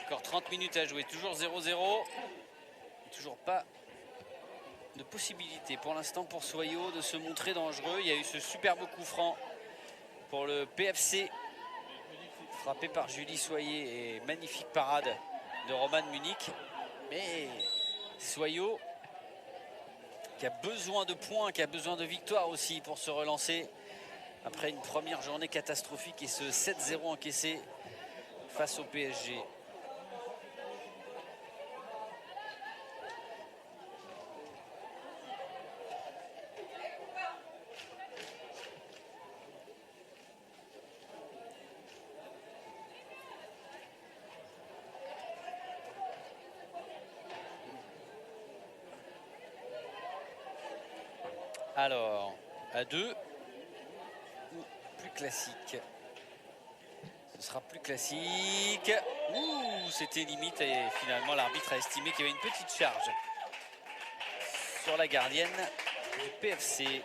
Encore 30 minutes à jouer, toujours 0-0. Toujours pas de possibilité pour l'instant pour Soyaux de se montrer dangereux. Il y a eu ce superbe coup franc pour le PFC, frappé par Julie Soyer et magnifique parade de Romane Munich. Mais Soyaux qui a besoin de points, qui a besoin de victoires aussi pour se relancer après une première journée catastrophique et ce 7-0 encaissé face au PSG. Alors, à 2, ou plus classique. Ce sera plus classique. Ouh, c'était limite et finalement l'arbitre a estimé qu'il y avait une petite charge sur la gardienne du PFC.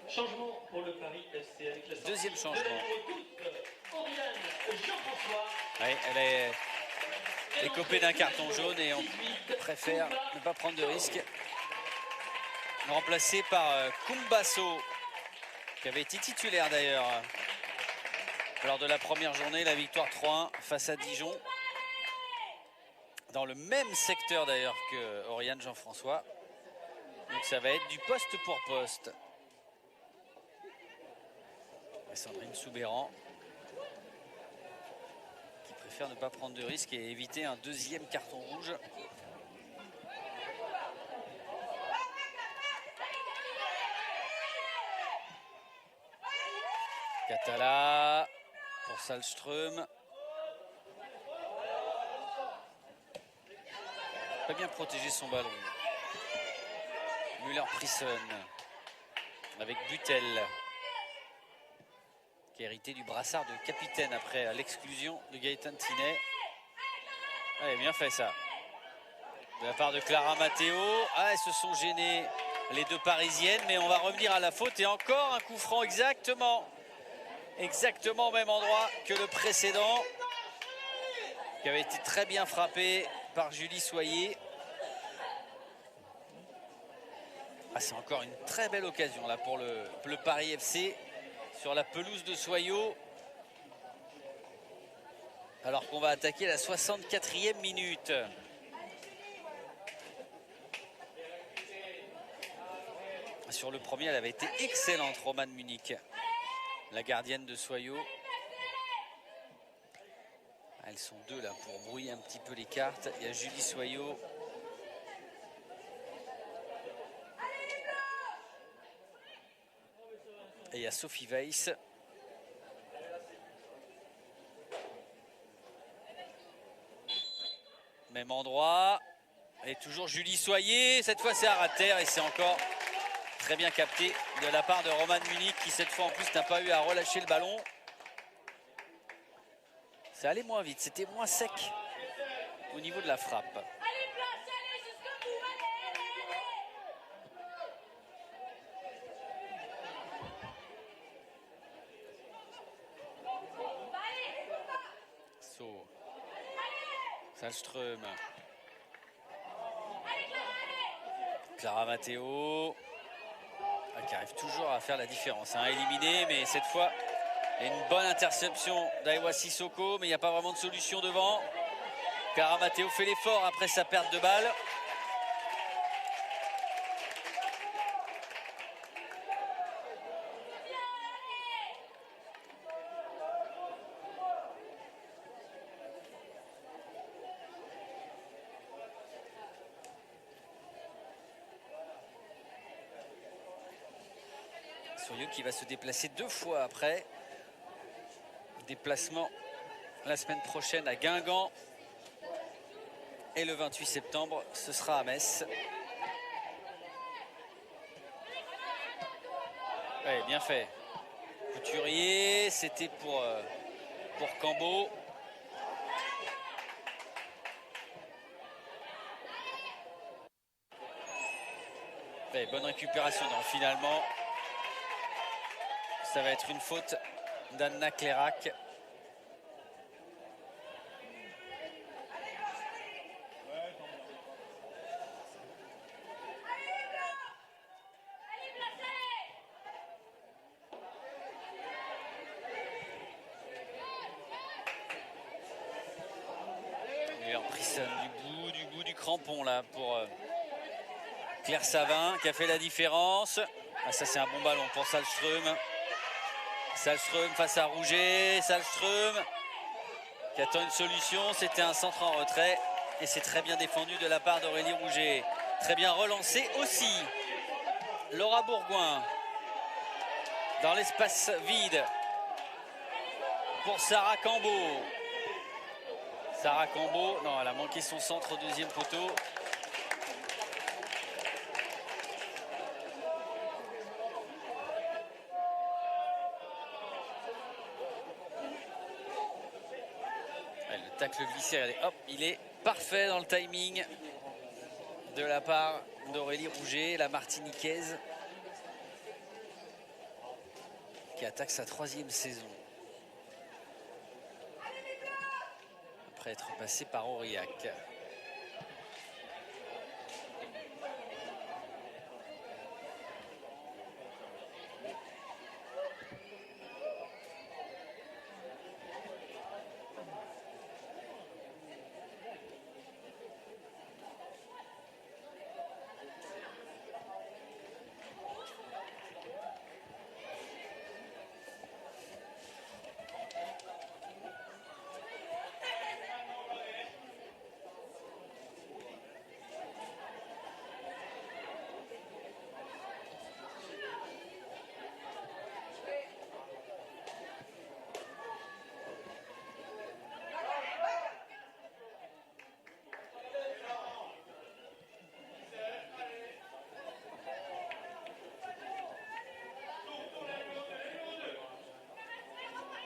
Changement pour le Paris FC avec la Deuxième changement. Oriane Jean-François. Oui, elle est écopée d'un carton jaune et on préfère ne pas prendre de risques. Remplacé par Kumbasso, qui avait été titulaire d'ailleurs lors de la première journée, la victoire 3-1 face à Dijon. Dans le même secteur d'ailleurs que Oriane Jean-François. Donc ça va être du poste pour poste. Et Sandrine Soubéran, qui préfère ne pas prendre de risques et éviter un deuxième carton rouge. Catala pour Salström. Pas bien protégé son ballon. Müller-Prisson avec Butel, qui a hérité du brassard de capitaine après l'exclusion de Gaëtan Tinet. Ah, il a bien fait ça. De la part de Clara Matteo. Ah, elles se sont gênées les deux Parisiennes, mais on va revenir à la faute. Et encore un coup franc exactement au même endroit que le précédent, qui avait été très bien frappé par Julie Soyer. Ah, c'est encore une très belle occasion là pour le Paris FC sur la pelouse de Soyaux. Alors qu'on va attaquer la 64e minute. Sur le premier, elle avait été excellente, Romane Munich, la gardienne de Soyaux. Elles sont deux là pour brouiller un petit peu les cartes. Il y a Julie Soyaux. Et il y a Sophie Weiss. Même endroit. Et toujours Julie Soyer. Cette fois c'est à terre et c'est encore très bien capté de la part de Romane Munich, qui cette fois en plus n'a pas eu à relâcher le ballon. Ça allait moins vite, c'était moins sec au niveau de la frappe. Sahlström. Clara Matteo. Qui arrive toujours à faire la différence. Éliminé, mais cette fois, il y a une bonne interception d'Aiwa Sissoko, mais il n'y a pas vraiment de solution devant. Clara Matteo fait l'effort après sa perte de balle. Souriau qui va se déplacer 2 fois après. Déplacement la semaine prochaine à Guingamp. Et le 28 septembre, ce sera à Metz. Ouais, bien fait. Couturier, c'était pour Cambo. Ouais, bonne récupération, non, finalement. Ça va être une faute d'Anna Clérac. Et en pris ça du bout du crampon là pour Claire Savin qui a fait la différence. Ah, ça c'est un bon ballon pour Sahlström. Sahlström face à Rouget. Sahlström qui attend une solution. C'était un centre en retrait. Et c'est très bien défendu de la part d'Aurélie Rouget. Très bien relancé aussi. Laura Bourgoin dans l'espace vide pour Sarah Cambo. Sarah Cambo, non, elle a manqué son centre au deuxième poteau. Le tacle glissé, regardez, hop, il est parfait dans le timing de la part d'Aurélie Rouget, la Martiniquaise, qui attaque sa 3e saison. Après être passé par Aurillac.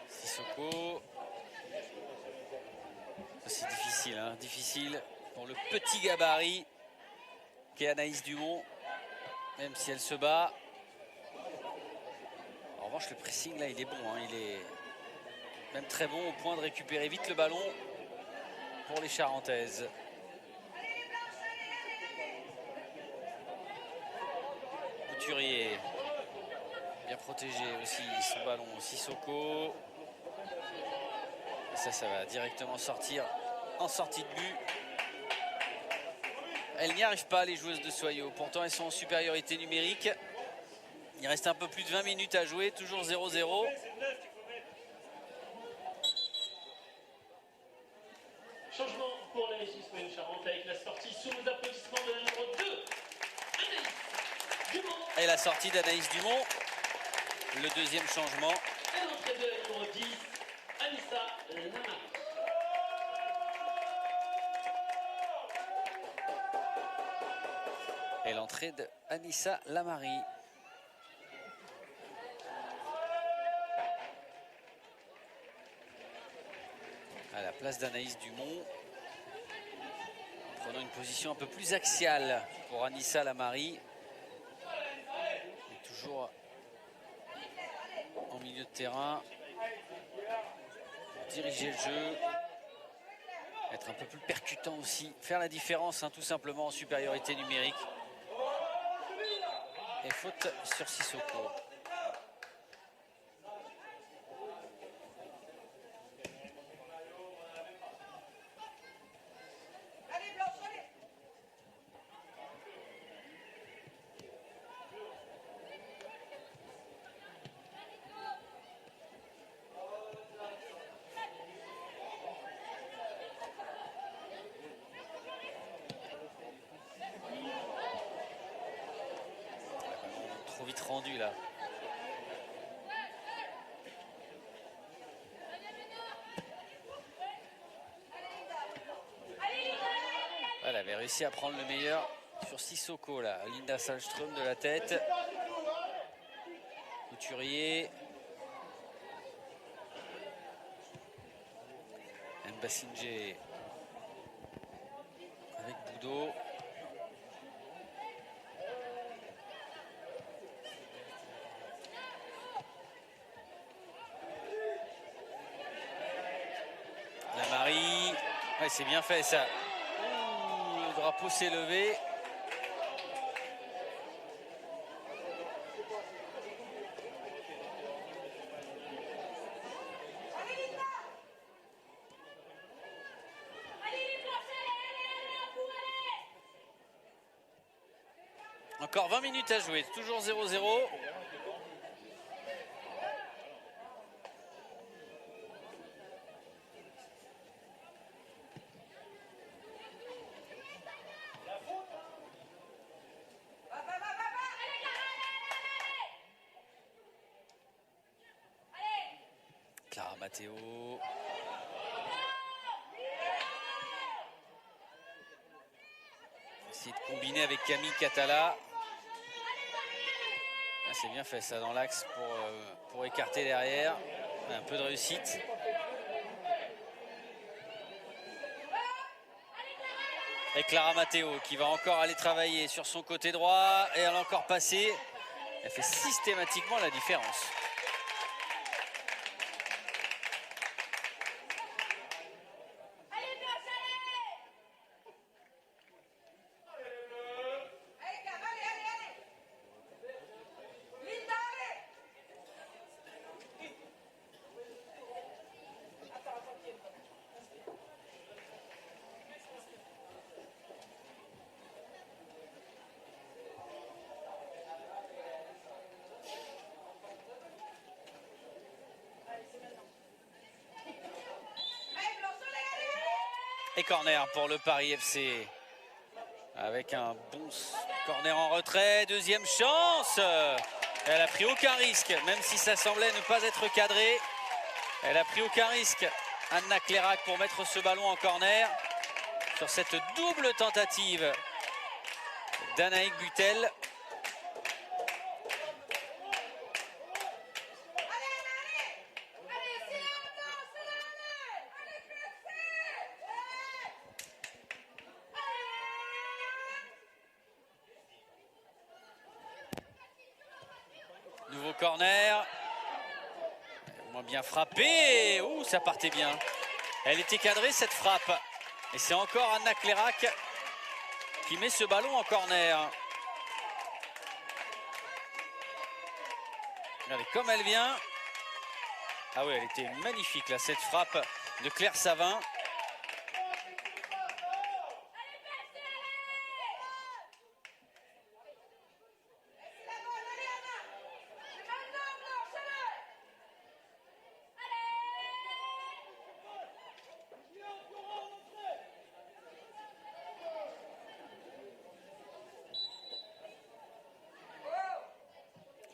Sissoko. C'est difficile, hein, difficile pour le petit gabarit qu'est Anaïs Dumont, même si elle se bat. En revanche, le pressing là, il est bon, hein, il est même très bon au point de récupérer vite le ballon pour les Charentaises. Couturier, bien protégé aussi son ballon. Sissoko. Et ça va directement sortir en sortie de but. Elles n'y arrivent pas, les joueuses de Soyaux. Pourtant, elles sont en supériorité numérique. Il reste un peu plus de 20 minutes à jouer, toujours 0-0. Changement pour la SGS Soyaux Charente avec la sortie sous les applaudissements de la numéro 2, Anaïs Dumont. Et la sortie d'Anaïs Dumont, le deuxième changement. Et l'entrée de la numéro 10, Anissa Lamar. Et l'entrée d'Anissa Lamari. À la place d'Anaïs Dumont. Prenons une position un peu plus axiale pour Anissa Lamari. Et toujours en milieu de terrain. Pour diriger le jeu. Être un peu plus percutant aussi, faire la différence hein, tout simplement en supériorité numérique. Et faute sur Sissoko. Trop vite rendu là. Elle avait réussi à prendre le meilleur sur Sissoko là. Linda Sahlström de la tête. Couturier. Mbassingé avec Boudot. La Marie. Ouais, c'est bien fait ça. Ouh, le drapeau s'est levé. Encore 20 minutes à jouer, toujours 0-0. Clara Matteo. Essayer de combiner avec Camille Catala. Ah, c'est bien fait ça dans l'axe pour écarter derrière. Un peu de réussite. Et Clara Matteo qui va encore aller travailler sur son côté droit. Et elle a encore passé. Elle fait systématiquement la différence. Et corner pour le Paris FC. Avec un bon corner en retrait. Deuxième chance. Elle a pris aucun risque, même si ça semblait ne pas être cadré. Elle a pris aucun risque, Anna Clérac, pour mettre ce ballon en corner. Sur cette double tentative d'Anaïk Butel. Nouveau corner. Moins bien frappé. Ouh, ça partait bien. Elle était cadrée cette frappe. Et c'est encore Anna Clérac qui met ce ballon en corner. Regardez comme elle vient. Ah oui, elle était magnifique là, cette frappe de Claire Savin.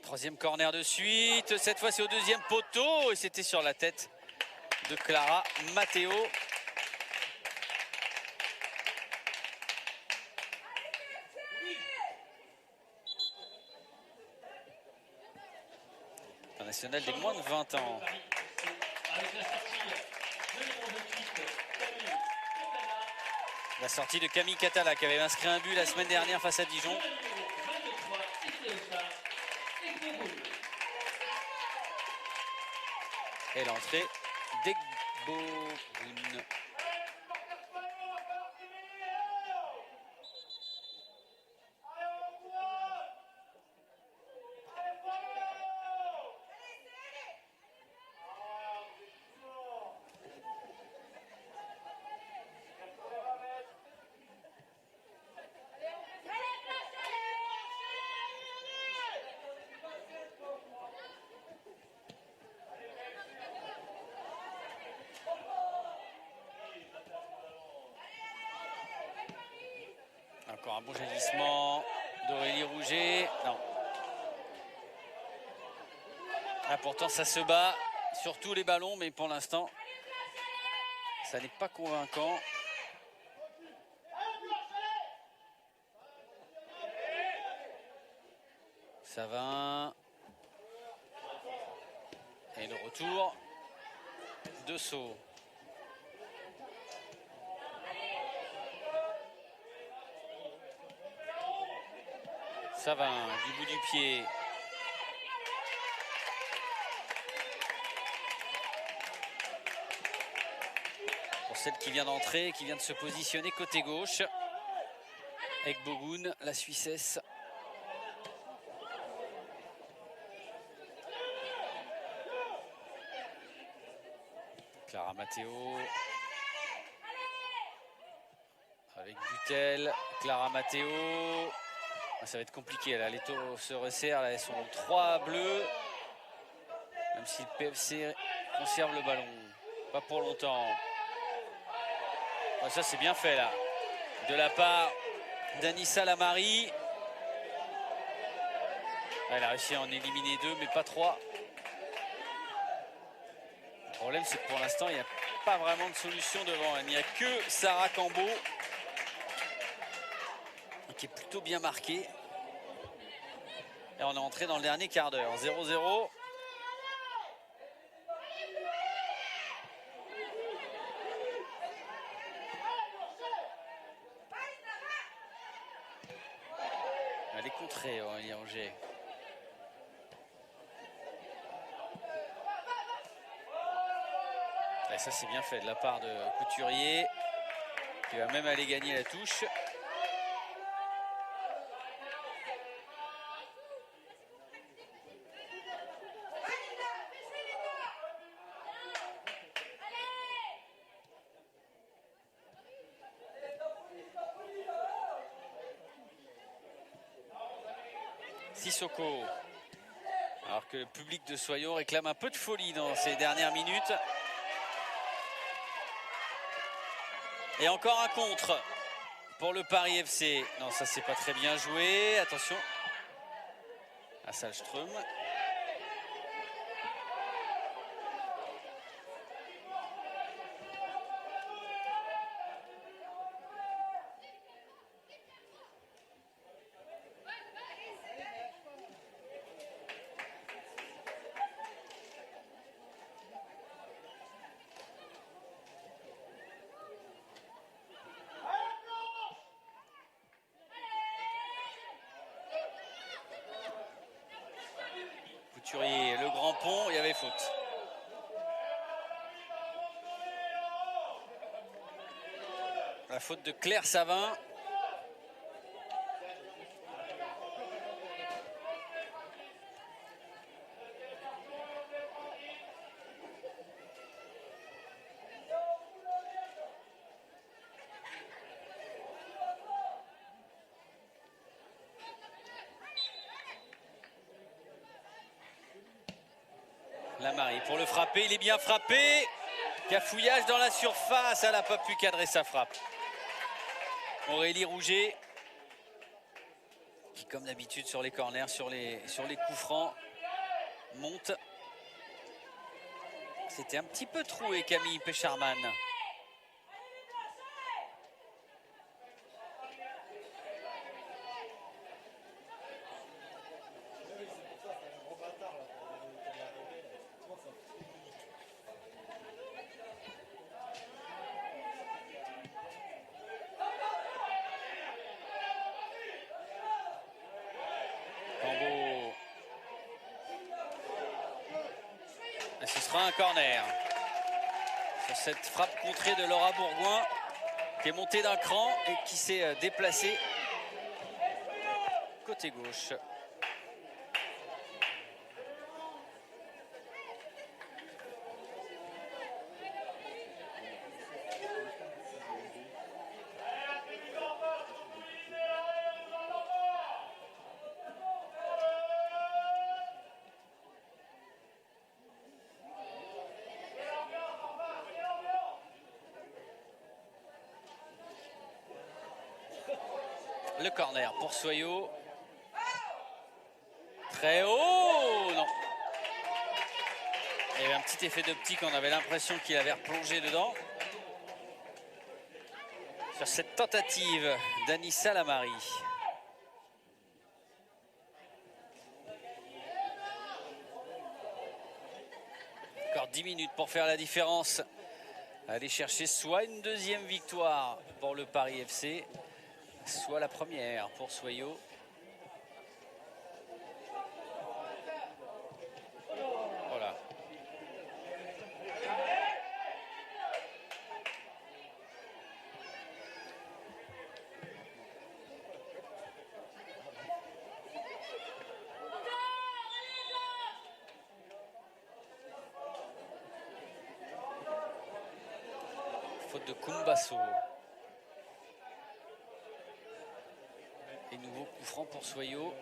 Troisième corner de suite, cette fois c'est au deuxième poteau et c'était sur la tête de Clara Matteo. International des moins de 20 ans. La sortie de Camille Catala qui avait inscrit un but la semaine dernière face à Dijon. Et l'entrée d'Egbogun. Encore un bon jalissement d'Aurélie Rouget. Non. Ah, pourtant ça se bat sur tous les ballons, mais pour l'instant ça n'est pas convaincant. Savin. Et le retour de Sceaux. Savin du bout du pied. Pour celle qui vient d'entrer, qui vient de se positionner côté gauche. Avec Bogoun, la Suissesse. Clara Matteo. Avec Butel. Clara Matteo. Ah, ça va être compliqué là. Les taux se resserrent. Là, elles sont 3 bleus. Même si le PFC conserve le ballon. Pas pour longtemps. Ah, ça c'est bien fait là. De la part d'Anissa Lamari. Elle a réussi à en éliminer 2, mais pas 3. Le problème, c'est que pour l'instant, il n'y a pas vraiment de solution devant. Il n'y a que Sarah Cambo, qui est plutôt bien marquée. Et on est entré dans le dernier quart d'heure. 0-0. Elle est contrée, Aurélie Rouget. Et ça c'est bien fait de la part de Couturier, qui va même aller gagner la touche. Sissoko. Alors que le public de Soyons réclame un peu de folie dans ces dernières minutes. Et encore un contre pour le Paris FC. Non, ça c'est pas très bien joué. Attention à Sahlström. Couturier, le grand pont, il y avait faute. La faute de Claire Savin. Lamari pour le frapper, il est bien frappé. Cafouillage dans la surface, elle n'a pas pu cadrer sa frappe. Aurélie Rouget, qui comme d'habitude sur les corners, sur les coups francs, monte. C'était un petit peu troué Camille Pécharman. Et ce sera un corner. Sur cette frappe contrée de Laura Bourgoin, qui est montée d'un cran et qui s'est déplacée côté gauche. le corner pour Soyaux. Très haut, non. Il y avait un petit effet d'optique, on avait l'impression qu'il avait replongé dedans. Sur cette tentative d'Anissa Lamari. Encore 10 minutes pour faire la différence. Aller chercher soit une deuxième victoire pour le Paris FC, soit la première pour Soyaux. Voilà. Faute de Kumbasso. Et nouveau coup franc pour Soyaux.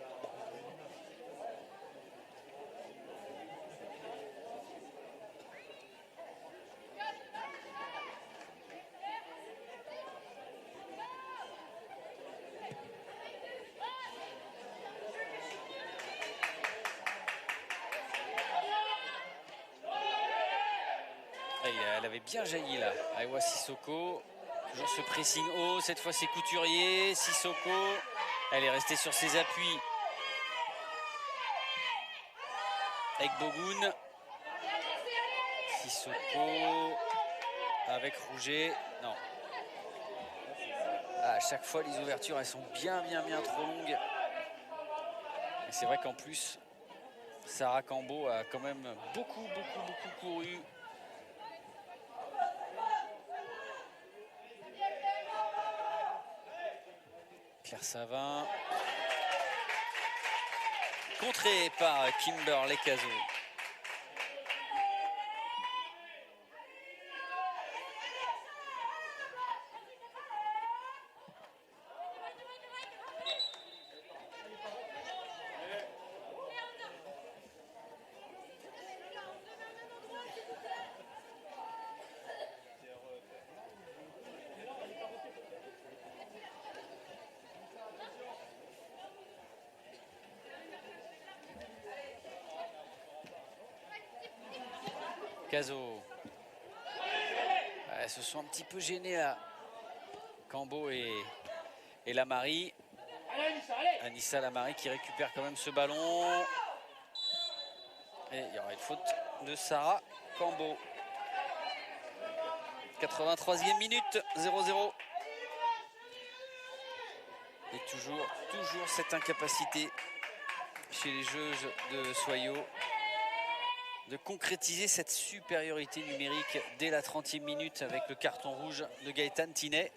Elle avait bien jailli là, Aïwa Sissoko. Toujours ce pressing haut, cette fois c'est Couturier, Sissoko. Elle est restée sur ses appuis. Avec Bogoun. Sissoko avec Rouget. Non. À chaque fois les ouvertures elles sont bien trop longues. Et c'est vrai qu'en plus Sarah Cambo a quand même beaucoup couru. Claire Savin. Contré par Kimberley Cazo. Cazo. Elles se sont un petit peu gênées là. Cambo et Lamari. Anissa Lamari qui récupère quand même ce ballon. Et il y aura une faute de Sarah Cambo. 83e minute, 0-0. Et toujours cette incapacité chez les joueuses de Soyaux de concrétiser cette supériorité numérique dès la 30e minute avec le carton rouge de Gaëtan Tinet.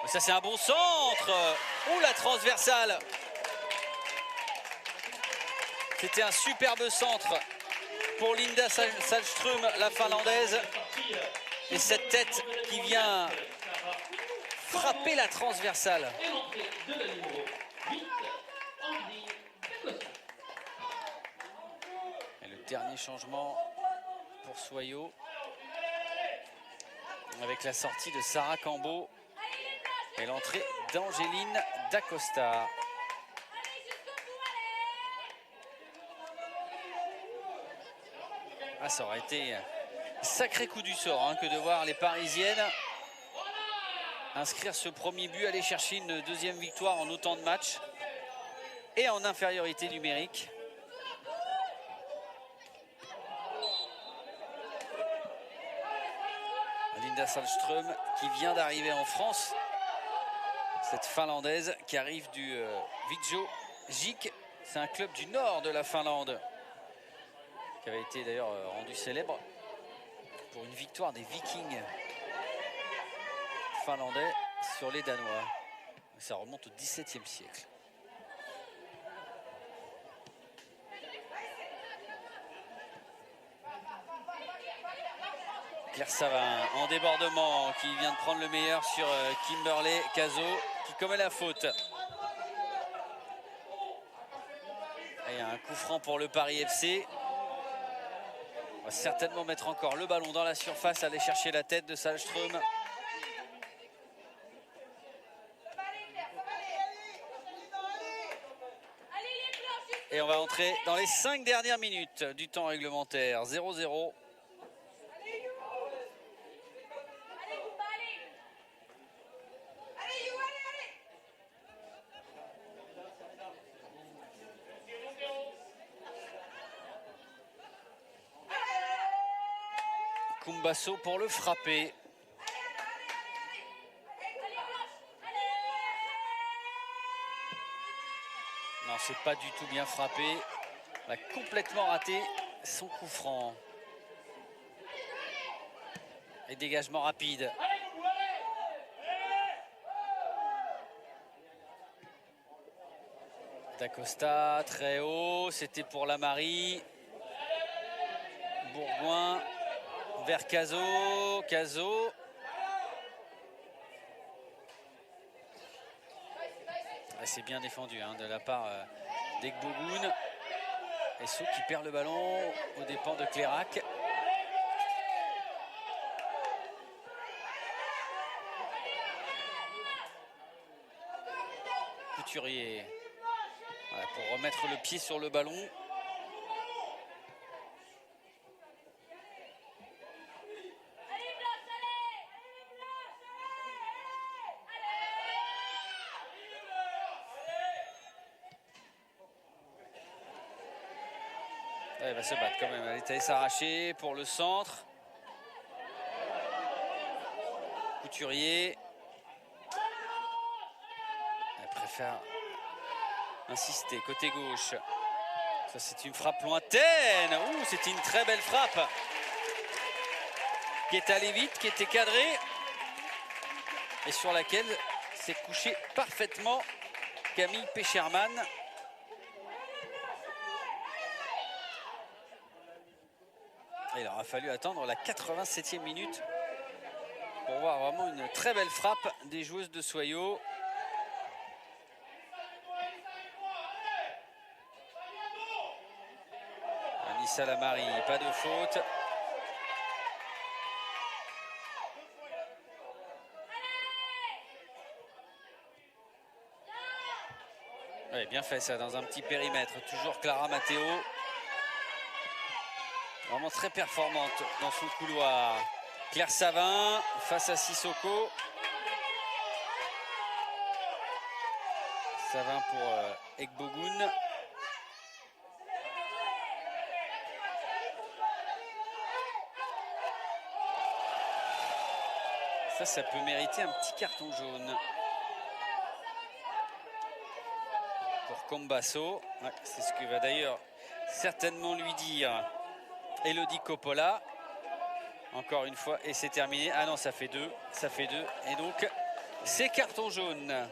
Ça c'est un bon centre. Oh la transversale. C'était un superbe centre pour Linda Salström, la finlandaise. Et cette tête qui vient frapper la transversale. Et le dernier changement pour Soyaux. Avec la sortie de Sarah Cambo. Et l'entrée d'Angéline Dacosta. Ah, ça aurait été un sacré coup du sort hein, que de voir les Parisiennes inscrire ce premier but, aller chercher une deuxième victoire en autant de matchs et en infériorité numérique. Linda Salström qui vient d'arriver en France. Cette Finlandaise qui arrive du Viggo Jik. C'est un club du nord de la Finlande qui avait été d'ailleurs rendu célèbre pour une victoire des Vikings finlandais sur les Danois. Ça remonte au XVIIe siècle. Claire Savin en débordement qui vient de prendre le meilleur sur Kimberley Cazo qui commet la faute. coup franc pour le Paris FC. On va certainement mettre encore le ballon dans la surface, aller chercher la tête de Sahlström. Et on va entrer dans les 5 dernières minutes du temps réglementaire. 0-0. Kumbasso pour le frapper. Non, c'est pas du tout bien frappé. Il a complètement raté son coup franc. Et dégagement rapide. D'Acosta, très haut. C'était pour Lamary. Bourgoin. Vers Cazot. Cazot. C'est bien défendu de la part d'Egbogun. Esso qui perd le ballon aux dépens de Clérac. Couturier. Voilà, pour remettre le pied sur le ballon. Elle va se battre quand même. Elle est allée s'arracher pour le centre. Couturier. Elle préfère insister côté gauche. Ça, c'est une frappe lointaine. Ouh, c'était une très belle frappe. Qui est allée vite, qui était cadrée. Et sur laquelle s'est couché parfaitement Camille Pecherman. Il aura fallu attendre la 87e minute pour voir vraiment une très belle frappe des joueuses de Soyo. Anissa Lamary, pas de faute. Ouais, bien fait ça dans un petit périmètre. Toujours Clara Matteo. Vraiment très performante dans son couloir. Claire Savin face à Sissoko. Savin pour Egbogun. Ça peut mériter un petit carton jaune. Pour Kumbasso. Ouais, c'est ce que va d'ailleurs certainement lui dire Elodie Coppola. Encore une fois, et c'est terminé. Ah non, ça fait deux. Ça fait deux. Et donc, c'est carton jaune.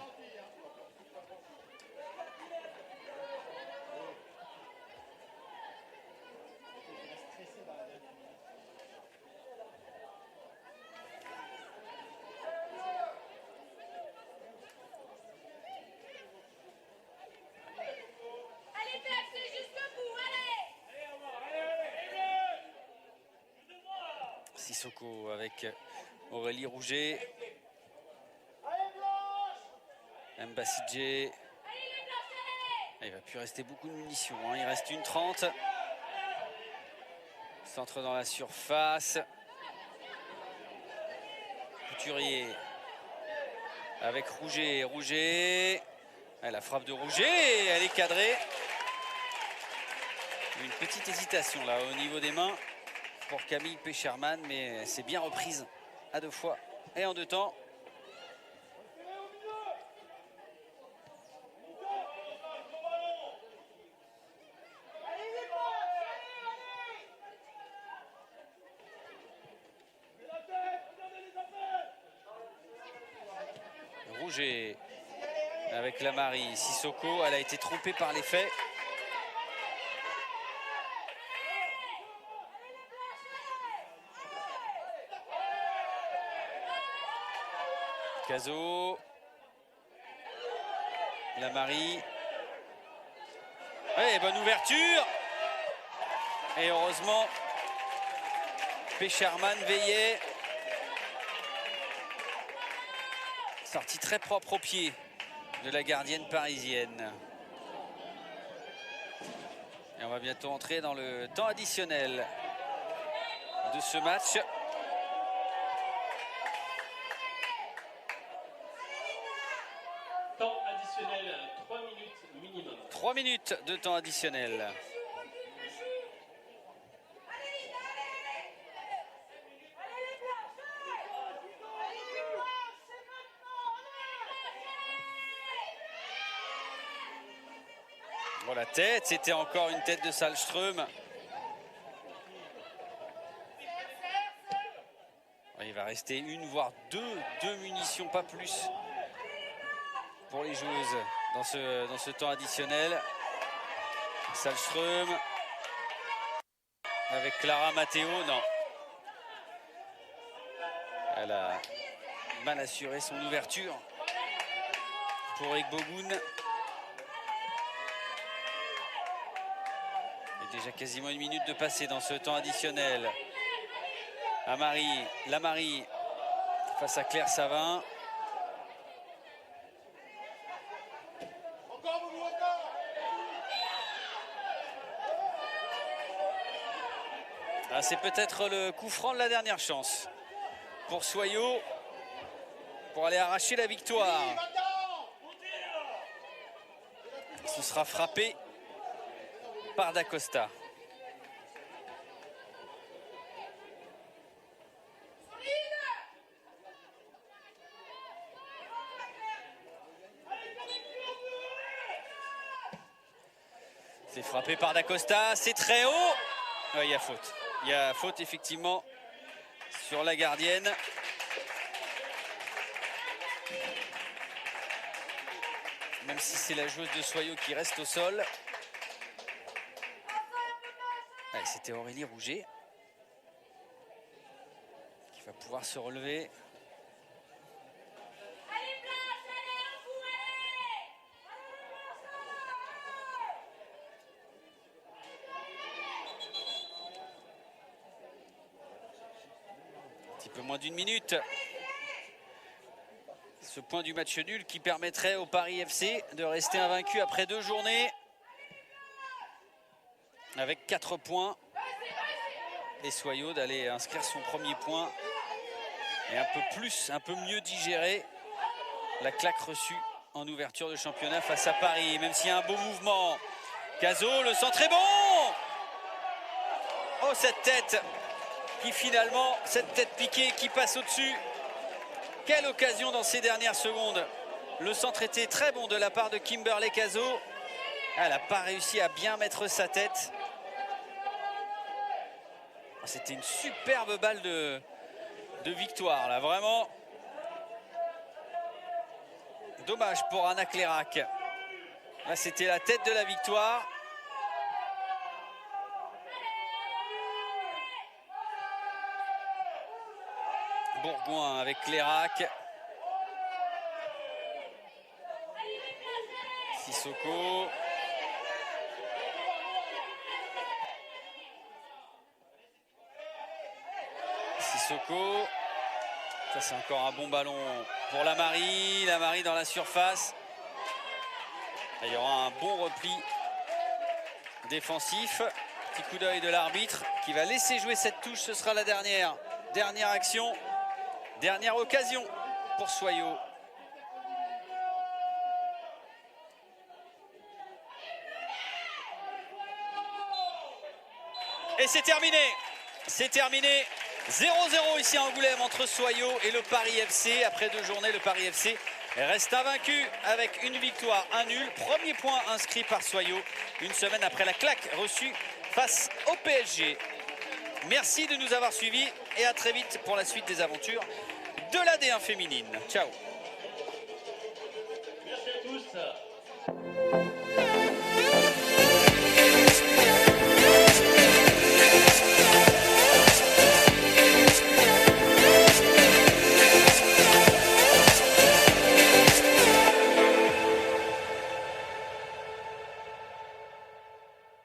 Sissoko avec Aurélie Rouget. Mbassidje. Il va plus rester beaucoup de munitions. Il reste une 30. Centre dans la surface. Couturier avec Rouget. Rouget. La frappe de Rouget. Elle est cadrée. Une petite hésitation là au niveau des mains pour Camille Pecherman, mais c'est bien reprise à deux fois et en deux temps. Rouget avec Lamary. Sissoko, elle a été trompée par les faits. Cazot, Lamary. Ouais, bonne ouverture. Et heureusement, Pecherman veillait. Sortie très propre au pied de la gardienne parisienne. Et on va bientôt entrer dans le temps additionnel de ce match. Temps additionnel, 3 minutes minimum. 3 minutes de temps additionnel. Bon, la tête, c'était encore une tête de Sahlström. Il va rester une, voire deux munitions, pas plus, pour les joueuses dans ce temps additionnel. Sahlström avec Clara Matteo, non. Elle a mal assuré son ouverture pour Egbogun. Déjà quasiment une minute de passé dans ce temps additionnel. Lamary face à Claire Savin. Ah, c'est peut-être le coup franc de la dernière chance pour Soyot pour aller arracher la victoire. Ce sera frappé par Dacosta. C'est frappé par Dacosta, c'est très haut. Ouais, il y a faute. Il y a faute effectivement sur la gardienne. Même si c'est la joueuse de Soyot qui reste au sol. C'était Aurélie Rouget qui va pouvoir se relever. Un petit peu moins d'une minute. Ce point du match nul qui permettrait au Paris FC de rester invaincu après 2 journées. Avec 4 points. Et Soyot d'aller inscrire son premier point. Et un peu mieux digérer la claque reçue en ouverture de championnat face à Paris. Même s'il y a un beau mouvement. Cazot, le centre est bon. Oh, cette tête qui finalement, cette tête piquée qui passe au-dessus. Quelle occasion dans ces dernières secondes. Le centre était très bon de la part de Kimberley Cazot. Elle n'a pas réussi à bien mettre sa tête. C'était une superbe balle de victoire, là, vraiment. Dommage pour Anna Clérac. Là, c'était la tête de la victoire. Bourgoin avec Clérac. Sissoko. Sissoko. Ça, c'est encore un bon ballon pour Lamary. Lamary dans la surface. Et il y aura un bon repli défensif. Petit coup d'œil de l'arbitre qui va laisser jouer cette touche. Ce sera la dernière action. Dernière occasion pour Soyot. Et c'est terminé. C'est terminé. 0-0 ici à Angoulême entre Soyot et le Paris FC. Après 2 journées, le Paris FC reste invaincu avec une victoire, un nul. Premier point inscrit par Soyot une semaine après la claque reçue face au PSG. Merci de nous avoir suivis et à très vite pour la suite des aventures de la D1 féminine. Ciao. Merci à tous.